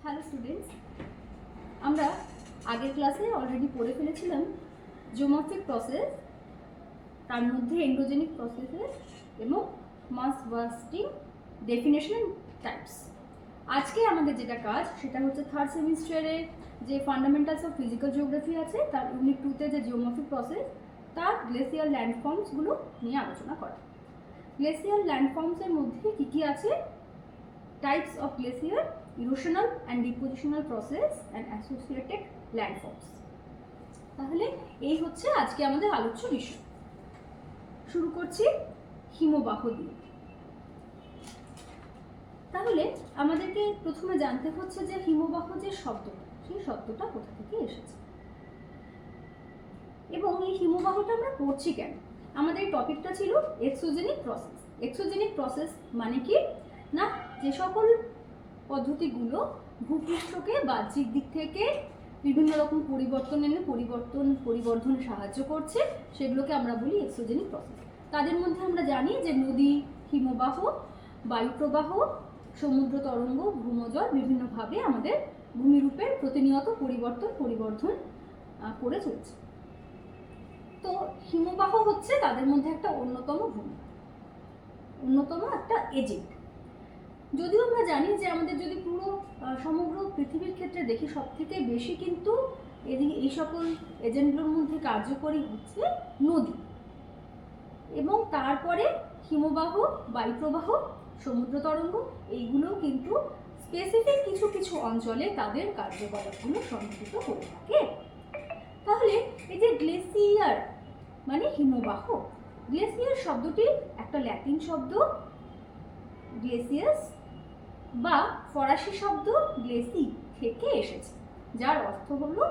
Hello students, আমরা আগের ক্লাসে অলরেডি পড়ে ফেলেছিলাম জিওমর্ফিক প্রসেস, তার মধ্যে এন্ডোজেনিক প্রসেসেস এবং মাস বাস্টিং ডেফিনেশন টাইপস। আজকে আমাদের যেটা কাজ সেটা হচ্ছে থার্ড সেমিস্টারে যে ফান্ডামেন্টালস অফ ফিজিক্যাল জিওগ্রাফি আছে তার ইউনিট 2তে যে জিওমর্ফিক প্রসেস তার গ্লেসিয়াল ল্যান্ডফর্মসগুলো নিয়ে আলোচনা করা। গ্লেসিয়াল ল্যান্ডফর্মসের মধ্যে কী কী আছে? Types of glacier, erosional and depositional process and associated landforms। তাহলে এই হচ্ছে আজকে আমাদের আলোচ্য বিষয়। শুরু করছি হিমবাহ দিয়ে। তাহলে আমাদেরকে প্রথমে জানতে হচ্ছে যে হিমবাহ যে শব্দটা, সেই শব্দটা কোথা থেকে এসেছে এবং এই হিমবাহটা আমরা পড়ছি কেন। আমাদের টপিকটা ছিল এক্সোজেনিক প্রসেস। এক্সোজেনিক প্রসেস মানে কি না, যে সকল পদ্ধতিগুলো ভূপৃষ্ঠকে বাহ্যিক দিক থেকে বিভিন্ন রকম পরিবর্তন এনে পরিবর্ধনে সাহায্য করছে, সেগুলোকে আমরা বলি এক্সোজেনিক প্রসেস। তাদের মধ্যে আমরা জানি যে নদী, হিমবাহ, বায়ুপ্রবাহ, সমুদ্র তরঙ্গ, ভূমজল বিভিন্নভাবে আমাদের ভূমিরূপের প্রতিনিয়ত পরিবর্ধন করে চলছে। তো হিমবাহ হচ্ছে তাদের মধ্যে একটা অন্যতম একটা এজেন্ট। যদিও আমরা জানি যে আমাদের যদি পুরো সমগ্র পৃথিবীর ক্ষেত্রে দেখি, সব থেকে বেশি কিন্তু এই সকল এজেন্টগুলোর মধ্যে কার্যকরী হচ্ছে নদী, এবং তারপরে হিমবাহ, বায়ুপ্রবাহ, সমুদ্র তরঙ্গ, এইগুলো কিন্তু স্পেসিফিক কিছু কিছু অঞ্চলে তাদের কার্যকলাপগুলো সংঘটিত করে থাকে। তাহলে এই যে গ্লেসিয়ার মানে হিমবাহ, গ্লেসিয়ার শব্দটি একটা ল্যাটিন শব্দ গ্লেসিয়াস বা ফরাসি শব্দ গ্লেসি থেকে এসেছে, যার অর্থ হলো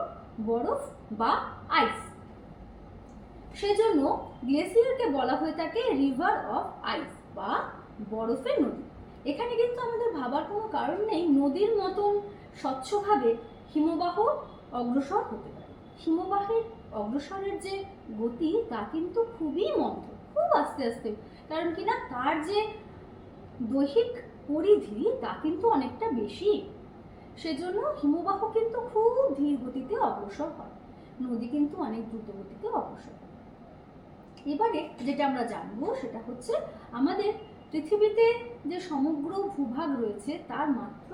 বরফ বা আইস। সেজন্য গ্লেসিয়ারকে বলা হয়ে থাকে রিভার অফ আইস বা বরফের নদী। এখানে কিন্তু আমাদের ভাবার কোনো কারণ নেই নদীর মতন স্বচ্ছভাবে হিমবাহ অগ্রসর হতে পারে। হিমবাহের অগ্রসরের যে গতি তা কিন্তু খুবই মন্থর, খুব আস্তে আস্তে, কারণ কিনা তার যে দৈহিক পরিধি তা কিন্তু অনেকটা বেশি। সেজন্য হিমবাহ কিন্তু খুব ধীর গতিতে অগ্রসর হয়, নদী কিন্তু অনেক দ্রুত গতিতে অগ্রসর হয়। এবারে যেটা আমরা জানবো সেটা হচ্ছে আমাদের পৃথিবীতে যে সমগ্র ভূভাগ রয়েছে তার মাত্র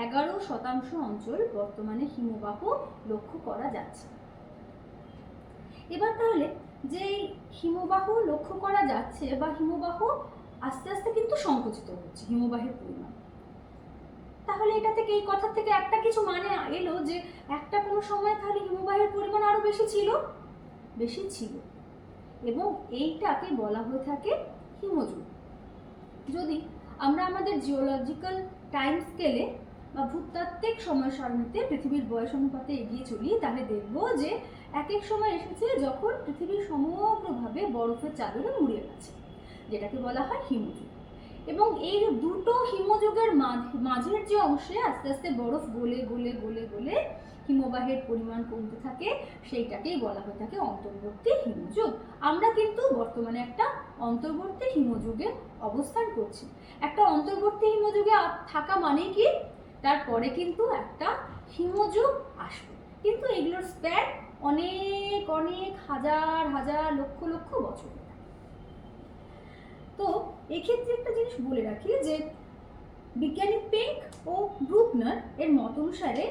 11% অঞ্চল বর্তমানে হিমবাহ লক্ষ্য করা যাচ্ছে। এবার তাহলে যে হিমবাহ লক্ষ্য করা যাচ্ছে বা হিমবাহ আস্তে আস্তে কিন্তু সংকুচিত হচ্ছে হিমবাহের পরিমাণ, তাহলে এটা থেকে এই কথা থেকে একটা কিছু মানে এলো যে একটা কোনো সময় তাহলে হিমবাহের পরিমাণ আরো বেশি ছিল এবং এইটাকে বলা হয়ে থাকে হিমযুগ। যদি আমরা আমাদের জিওলজিক্যাল টাইম স্কেলে বা ভূতাত্ত্বিক সময় সারণীতে পৃথিবীর বয়স অনুপাতে এগিয়ে চলি, তাহলে দেখব যে এক এক সময় এসেছে যখন পৃথিবী সমগ্রভাবে বরফের চাদরে মুড়িয়ে গেছে, যেটাকে বলা হয় হিমযুগ। এবং এই দুটো হিমযুগের মাঝের যে অংশে আস্তে আস্তে বরফ গলে গলে গলে গলে হিমবাহের পরিমাণ কমতে থাকে, সেইটাকেই বলা হয়ে থাকে অন্তর্বর্তী হিমযুগ। আমরা কিন্তু বর্তমানে একটা অন্তর্বর্তী হিমযুগে অবস্থান করছি। একটা অন্তর্বর্তী হিমযুগে থাকা মানে কি, তারপরে কিন্তু একটা হিমযুগ আসবে, কিন্তু এগুলোর স্প্যান অনেক অনেক হাজার হাজার লক্ষ লক্ষ বছর। তো এক্ষেত্রে একটা জিনিস বলে রাখি যে বিজ্ঞানী পেঙ্ক ও ব্রুকনার এর মত অনুসারে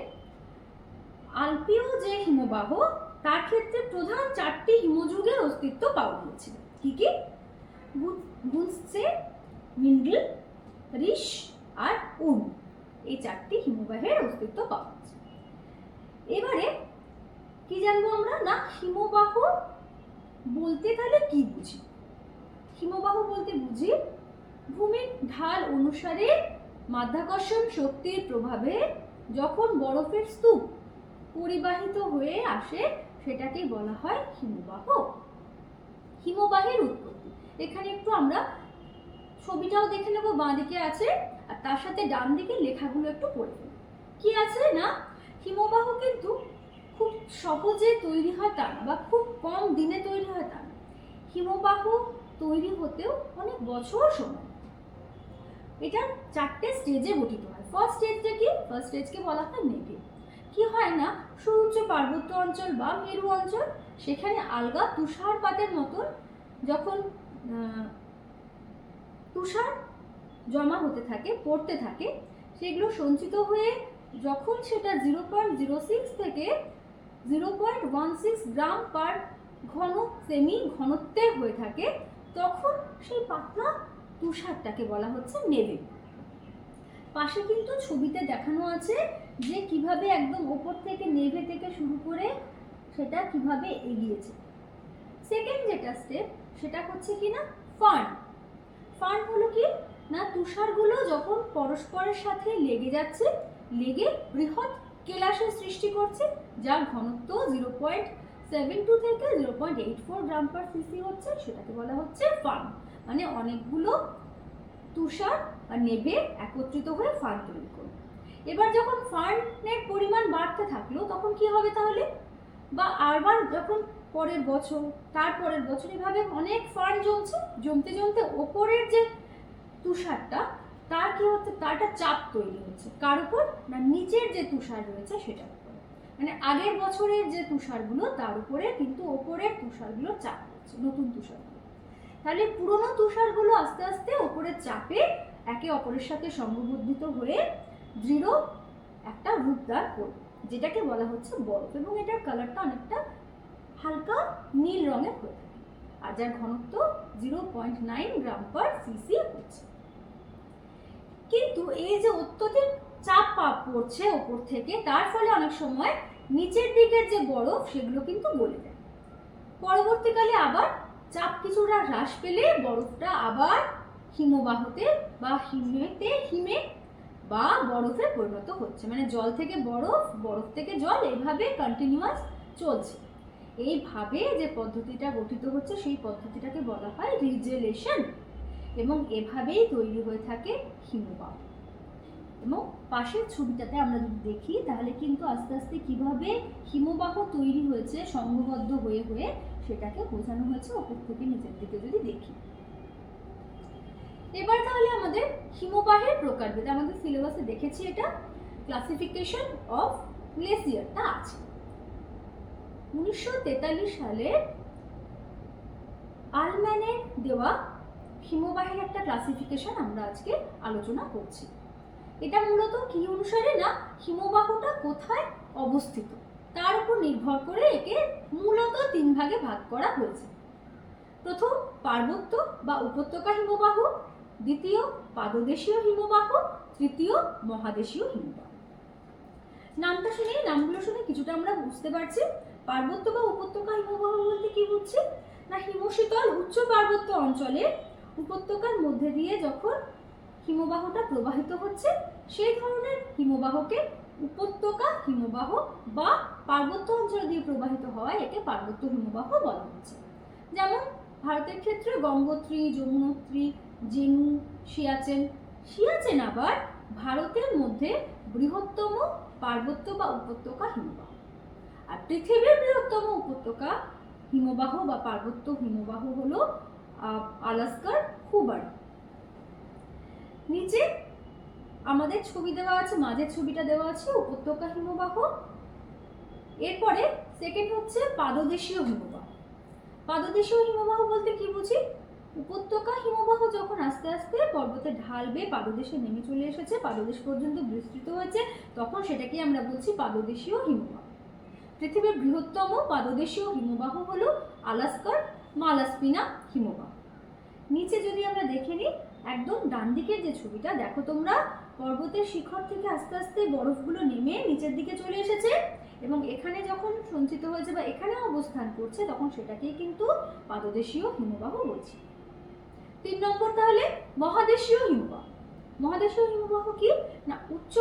আলপীয় যে হিমবাহ তার ক্ষেত্রে প্রধান 4টি হিমযুগের অস্তিত্ব পাওয়া গিয়েছিল। কি কি? গুনস্টে, মিন্ডল, রিস আর উন, এই 4টি হিমবাহের অস্তিত্ব পাওয়া গেছে। এবারে কি জানবো আমরা না, হিমবাহ বলতে তাহলে কি বুঝি? হিমবাহ বলতে বুঝি ভূমির ঢাল অনুসারে মাধ্যাকর্ষণ শক্তির প্রভাবে যখন বরফের স্তূপ পরিবাহিত হয়ে আসে সেটাকে বলা হয় হিমবাহ। হিমবাহের উৎপত্তি এখানে একটু আমরা ছবিটাও দেখে নেব, বাঁ দিকে আছে, আর তার সাথে ডান দিকে লেখাগুলো একটু পড়ে নেব। কি আছে না, হিমবাহ কিন্তু খুব সহজে তৈরি হয় তা না, বা খুব কম দিনে তৈরি হয় তা না। হিমবাহ তৈরি হতেও অনেক বছর সময়। এটা 4টে স্টেজে গঠিত হয়। ফার্স্ট স্টেজটা কি? ফার্স্ট স্টেজকে বলা হয় নেভে। কি হয় না, সুউচ্চ পার্বত্য অঞ্চল বা মেরু অঞ্চল, সেখানে আলগা তুষারপাতের মতন যখন তুষার জমা হতে থাকে, পড়তে থাকে, সেগুলো সঞ্চিত হয়ে যখন সেটা 0.06 থেকে 0.16 গ্রাম পার ঘন সেমি ঘনত্বের হয়ে থাকে, তখন সেই পাতলা তুষারটাকে বলা হচ্ছে নেভে। পাশে কিন্তু ছবিতে দেখানো আছে যে কিভাবে একদম ওপর থেকে নেভে থেকে শুরু করে সেটা কিভাবে এগিয়েছে। সেকেন্ড যেটা স্টেপ সেটা হচ্ছে কি না ফার্ন। ফার্ন হলো কি না, তুষারগুলো যখন পরস্পরের সাথে লেগে যাচ্ছে, লেগে বৃহৎ কেলাসের সৃষ্টি করছে, যার ঘনত্ব 0.72 থেকে 0.84 গ্রাম পার সিসি হচ্ছে, সেটাকে বলা হচ্ছে ফার্ন। মানে অনেকগুলো তুষার বা নেভে একত্রিত হয়ে ফার্ন তৈরি করবে। এবার যখন ফার্নের পরিমাণ বাড়তে থাকলো তখন কি হবে তাহলে, বা আবার যখন পরের বছর, তারপরের বছর, এভাবে অনেক ফার্ন জমতে জমতে ওপরের যে তুষারটা তার কি হচ্ছে, তার একটা চাপ তৈরি হচ্ছে। কার উপর না, নিচের যে তুষার রয়েছে সেটার উপরে। মানে আগের বছরের যে তুষারগুলো তার উপরে কিন্তু ওপরের তুষারগুলো চাপ হচ্ছে, নতুন তুষারগুলো। তাহলে পুরনো তুষারগুলো আস্তে আস্তে ওপরের চাপে একে অপরের সাথে সংঘবদ্ধিত হয়ে দৃঢ় একটা রূপদান করবে, যেটাকে বলা হচ্ছে বরফ। এবং এটার কালারটা অনেকটা হালকা নীল রঙের হয়ে থাকে, আর যার ঘনত্ব 0.9 গ্রাম পার সিসি হচ্ছে। কিন্তু এই যে অত্যধিক চাপ পড়ছে ওপর থেকে, তার ফলে অনেক সময় নিচের দিকের যে বরফ সেগুলো কিন্তু গলে যায়। পরবর্তীকালে আবার চাপ কিছুটা হ্রাস পেলে বরফটা আবার হিমবাহতে বা হিমে বা বরফে পরিণত হচ্ছে। মানে জল থেকে বরফ, বরফ থেকে জল, এইভাবে কন্টিনিউয়াস চলছে। এইভাবে যে পদ্ধতিটা গঠিত হচ্ছে সেই পদ্ধতিটাকে বলা হয় রিজেলেশন, এবং এভাবেই তৈরি হয়ে থাকে হিমবাহ। এবং পাশের ছবিটাতে আমরা যদি দেখি তাহলে কিন্তু আস্তে আস্তে কিভাবে হিমবাহ তৈরি হয়েছে সংঘবদ্ধ হয়ে হয়ে, সেটাকে বোঝানো হয়েছে ওপর থেকে নিচের দিকে যদি দেখি। এবার তাহলে আমাদের হিমবাহের প্রকারভেদ, আমাদের সিলেবাসে দেখেছি এটা, ক্লাসিফিকেশন অফ গ্লেসিয়ারটা আছে। 1943 সালে আলম্যানের দেওয়া হিমবাহের একটা ক্লাসিফিকেশন আমরা আজকে আলোচনা করছি। এটা মূলত কি অনুসারে না, হিমবাহটা কোথায় অবস্থিত তার উপর নির্ভর করে একে মূলত 3 ভাগে ভাগ করা হয়েছে। প্রথম পার্বত্য বা উপত্যকা হিমবাহ, দ্বিতীয় পাদদেশীয় হিমবাহ, তৃতীয় মহাদেশীয় হিমবাহ। নামগুলো শুনে কিছুটা আমরা বুঝতে পারছি। পার্বত্য বা উপত্যকা হিমবাহ বলতে কি বুঝছি না, হিমশীতল উচ্চ পার্বত্য অঞ্চলে উপত্যকার মধ্যে দিয়ে যখন হিমবাহটা প্রবাহিত হচ্ছে, সেই ধরনের হিমবাহকে উপত্যকা হিমবাহ বা পার্বত্য অঞ্চল দিয়ে প্রবাহিত হওয়ায় একে পার্বত্য হিমবাহ বলা হচ্ছে। যেমন ভারতের ক্ষেত্রে গঙ্গোত্রী, যমুনোত্রী, জেনু, সিয়াচেন আবার ভারতের মধ্যে বৃহত্তম পার্বত্য বা উপত্যকা হিমবাহ। আর পৃথিবীর বৃহত্তম উপত্যকা হিমবাহ বা পার্বত্য হিমবাহ হলো আলাস্কার হুবার্ড। নিচে আমাদের ছবি দেওয়া আছে, মাঝের ছবিটা দেওয়া আছে উপত্যকা হিমবাহ। এরপরে সেকেন্ড হচ্ছে পাদদেশীয় হিমবাহ। পাদদেশীয় হিমবাহ বলতে কি বুঝি, উপত্যকা হিমবাহ যখন আস্তে আস্তে পর্বতের ঢাল বেয়ে পাদদেশে নেমে চলে এসেছে, পাদদেশ পর্যন্ত বিস্তৃত হয়েছে, তখন সেটাকে আমরা বলছি পাদদেশীয় হিমবাহ। পৃথিবীর বৃহত্তম পাদদেশীয় হিমবাহ হলো আলাস্কার মালাস্পিনা হিমবাহ। নিচে যদি আমরা দেখে নিই, একদম ডান দিকের যে ছবিটা দেখো তোমরা, পর্বতের শিখর থেকে আস্তে আস্তে বরফগুলো নেমে নিচের দিকে চলে এসেছে এবং এখানে যখন সঞ্চিত হয়েছে বা এখানে অবস্থান করছে, তখন সেটাকেই কিন্তু পাদদেশীয় হিমবাহ বলছি। 3 নম্বর তাহলে মহাদেশীয় হিমবাহ। মহাদেশীয় হিমবাহ কি না, উচ্চ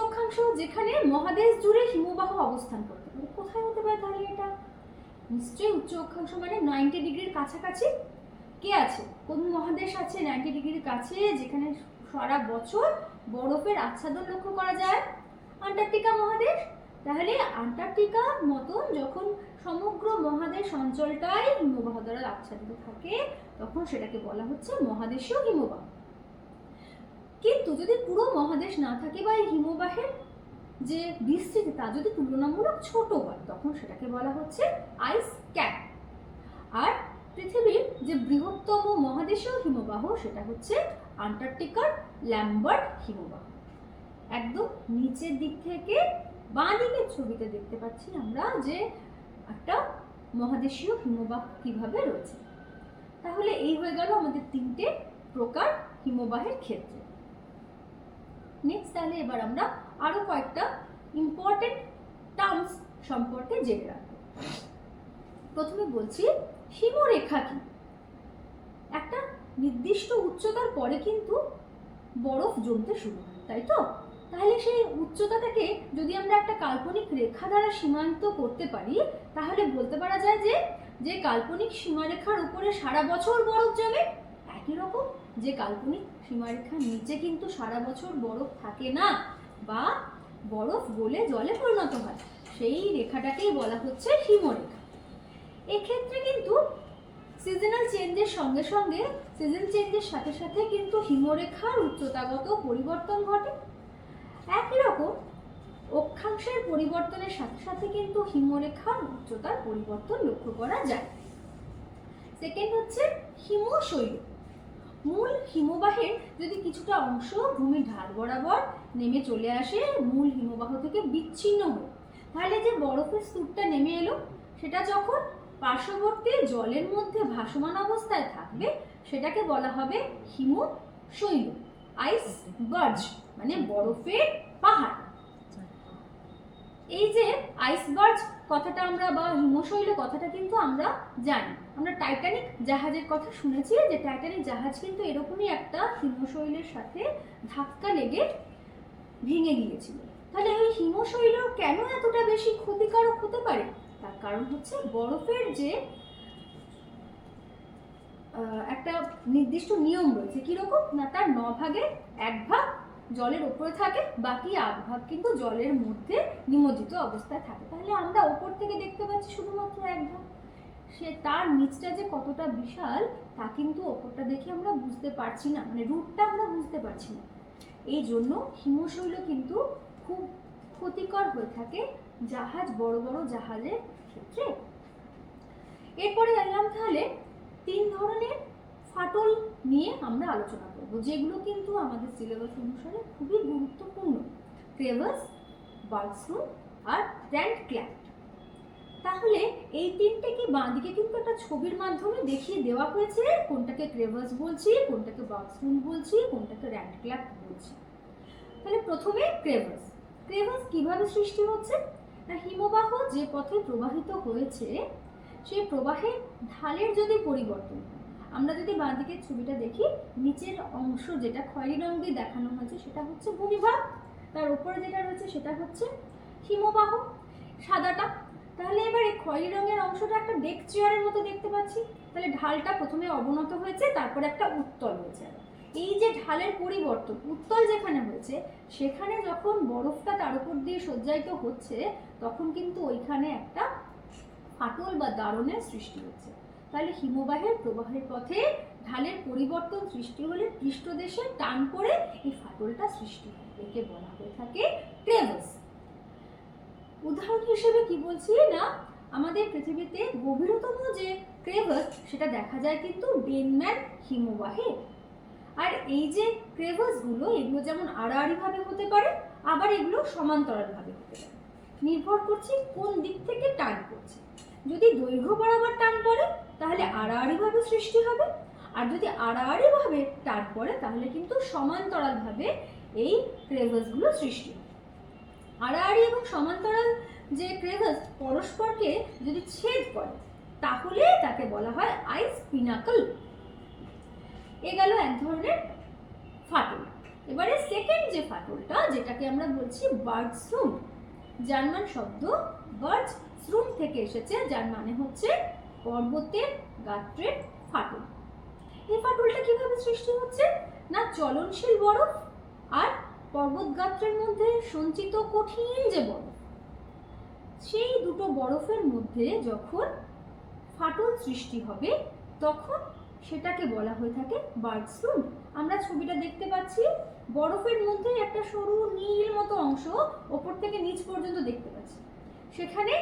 অক্ষাংশ যেখানে মহাদেশ জুড়ে হিমবাহ অবস্থান করতে পারে। কোথায় হতে পারে তাহলে এটা? নিশ্চয়ই উচ্চ অক্ষাংশ, মানে 90 ডিগ্রির কাছাকাছি। কে আছে, কোন মহাদেশ আছে 90 ডিগ্রির কাছে যেখানে সারা বছর বরফের আচ্ছাদন লক্ষ্য করা যায়? আন্টার্কটিকা মহাদেশ। তাহলে আন্টার্কটিকার মতন যখন সমগ্র মহাদেশ অঞ্চলটাই হিমবাহ দ্বারা আচ্ছাদিত থাকে, তখন সেটাকে বলা হচ্ছে মহাদেশীয় হিমবাহ। কিন্তু যদি পুরো মহাদেশ না থাকে বা এই হিমবাহের যে বিস্তৃতি তা যদি তুলনামূলক ছোট হয় তখন সেটাকে বলা হচ্ছে আইস ক্যাপ। আর পৃথিবীর যে বৃহত্তম মহাদেশীয় হিমবাহ সেটা হচ্ছে আন্টার্কটিকার ল্যাম্বার্ট হিমবাহ। একদম নিচের দিক থেকে বাঁ দিকের ছবিতে দেখতে পাচ্ছি আমরা যে একটা মহাদেশীয় হিমবাহ কিভাবে রয়েছে। তাহলে এই হয়ে গেল আমাদের 3টে প্রকার হিমবাহের ক্ষেত্রে। নেক্সট তাহলে এবার আমরা আরো কয়েকটা ইম্পর্টেন্ট টার্মস সম্পর্কে জেনে রাখবো। প্রথমে বলছি হিমরেখা কি। একটা নির্দিষ্ট উচ্চতার পরে কিন্তু বরফ জমতে শুরু হয়, তাই তো? তাহলে সেই উচ্চতাটাকে যদি আমরা একটা কাল্পনিক রেখা দ্বারা সীমান্ত করতে পারি তাহলে বলতে পারা যায় যে যে কাল্পনিক সীমারেখার উপরে সারা বছর বরফ জমে, একই রকম যে কাল্পনিক সীমারেখার নিচে কিন্তু সারা বছর বরফ থাকে না বা বরফ গলে জলে পরিণত হয়, সেই রেখাটাকেই বলা হচ্ছে হিমরেখা। এক্ষেত্রে কিন্তু সিজনাল চেঞ্জের সঙ্গে সঙ্গে সিজন চেঞ্জের সাথে সাথে কিন্তু হিমরেখার উচ্চতাগত পরিবর্তন ঘটে। একই রকম অক্ষাংশের পরিবর্তনের সাথে সাথে কিন্তু হিমরেখার উচ্চতার পরিবর্তন লক্ষ্য করা যায়। সেকেন্ড হচ্ছে হিমশৈল। মূল হিমবাহের যদি কিছুটা অংশ ভূমির ঢাল বরাবর নেমে চলে আসে মূল হিমবাহ থেকে বিচ্ছিন্ন হয়ে, তাহলে যে বরফের স্তূপটা নেমে এলো সেটা যখন পার্শ্ববর্তী জলের মধ্যে ভাসমান অবস্থায় থাকবে সেটাকে বলা হবে হিমশৈল, আইস বার্জ, মানে বরফের পাহাড়। এই যে আইসবার্গ কথাটা আমরা বা হিমশৈল কথাটা কিন্তু আমরা জানি, আমরা টাইটানিক জাহাজের কথা শুনেছি যে টাইটানিক জাহাজ কিন্তু এরকমই একটা হিমশৈলের সাথে ধাক্কা লেগে ভেঙে গিয়েছিল। তাহলে এই হিমশৈল কেন এতটা বেশি ক্ষতিকারক হতে পারে? তার কারণ হচ্ছে বরফের যে একটা নির্দিষ্ট নিয়ম রয়েছে, কিরকম না তার 9 ভাগের 1 ভাগ জলের উপরে থাকে, বাকি 8 ভাগ কিন্তু জলের মধ্যে নিমজ্জিত অবস্থায় থাকে। তাহলে আমরা উপর থেকে দেখতে পাচ্ছি শুধুমাত্র 1 ভাগ, সে তার নিচটা যে কতটা বিশাল তা কিন্তু ওপরটা দেখে আমরা বুঝতে পারছি না, মানে রূপটা আমরা বুঝতে পারছি না। এই জন্য হিমশৈল কিন্তু খুব ক্ষতিকর হয়ে থাকে জাহাজ, বড় বড় জাহাজের ক্ষেত্রে। এরপরে এলাম তাহলে 3 ধরনের ফাটল নিয়ে আমরা আলোচনা করব, যেগুলো কিন্তু আমাদের সিলেবাস অনুসারে খুবই গুরুত্বপূর্ণ: ক্রেভাস, বার্গস্ট্রুম আর র্যান্ড ক্ল্যাফট। তাহলে এই 3টে কি বাঁদিকে কিন্তু একটা ছবির মাধ্যমে দেখিয়ে দেওয়া হয়েছে, কোনটাকে ক্রেভাস বলছি, কোনটাকে বার্গস্ট্রুম বলছি, কোনটাকে র্যান্ড ক্ল্যাফট বলছি। তাহলে প্রথমে ক্রেভাস। ক্রেভাস কিভাবে সৃষ্টি হচ্ছে না, হিমবাহ যে পথে প্রবাহিত হয়েছে সেই প্রবাহের ঢালের যদি পরিবর্তন হয়, আমরা যদি বাঁদিকের ছবিটা দেখি, নিচের অংশ যেটা খয়েরি রং দিয়ে দেখানো হয়েছে সেটা হচ্ছে ভূমিভাগ, তার উপরে যেটা রয়েছে সেটা হচ্ছে হিমবাহ সাদাটা। তাহলে এবার এই খয়েরি রঙের অংশটা একটা ডেক চেয়ারের মতো দেখতে পাচ্ছি। তাহলে ঢালটা প্রথমে অবনত হয়েছে, তারপরে একটা উত্তল হয়েছে। এই যে ঢালের পরিবর্তন, উত্তল যেখানে হয়েছে সেখানে যখন বরফটা তার উপর দিয়ে সজ্জায়িত হচ্ছে তখন কিন্তু ওইখানে একটা ফাটল বা দারণের সৃষ্টি হচ্ছে। তাহলে হিমবাহের প্রবাহের পথে ঢালের পরিবর্তন সৃষ্টি হলে পৃষ্ঠদেশে টান পড়ে এই ফাটলটা সৃষ্টি হয়, একে বলা হয়ে থাকে ক্রেভাস। উদাহরণ হিসেবে কি বলছি না, আমাদের পৃথিবীতে গভীরতম যে ক্রেভাস সেটা দেখা যায় কিন্তু ডেনম্যান হিমবাহে। আর এই যে ক্রেভাসগুলো, এগুলো যেমন আড়াআড়ি ভাবে হতে পারে, আবার এগুলো সমান্তরাল ভাবে হতে পারে, নির্ভর করছে কোন দিক থেকে টান পড়ছে। যদি দৈর্ঘ্য বরাবর টান পড়ে তাহলে আড়াআড়ি ভাবে সৃষ্টি হবে, আর যদি আড়াআড়ি ভাবে টান পড়ে তাহলে কিন্তু সমান্তরাল ভাবে এই ক্রেভাসগুলো সৃষ্টি হয়। আড়াআড়ি এবং সমান্তরাল যে ক্রেভাস পরস্পরকে যদি ছেদ করে তাহলে তাকে বলা হয় আইস পিনাকল। এ গেল এক ধরনের ফাটল। এবারে সেকেন্ড যে ফাটলটা, যেটাকে আমরা বলছি বার্গস্ট্রুম, জার্মান শব্দ বার্গস্ট্রুম থেকে এসেছে, যার মানে হচ্ছে পর্বতের গাত্রের ফাটল। এই ফাটলটা কিভাবে সৃষ্টি হচ্ছে না, চলনশীল বরফ আর পর্বত গাত্রের মধ্যে সঞ্চিত কঠিন যে বরফ, সেই দুটো বরফের মধ্যে যখন ফাটল সৃষ্টি হবে তখন সেটাকে বলা হয়ে থাকে বার্গস্ট্রুম। আমরা ছবিটা দেখতে পাচ্ছি বরফের মধ্যে একটা সরু নীল মতো অংশ ওপর থেকে নিচ পর্যন্ত দেখতে পাচ্ছি। সেখানে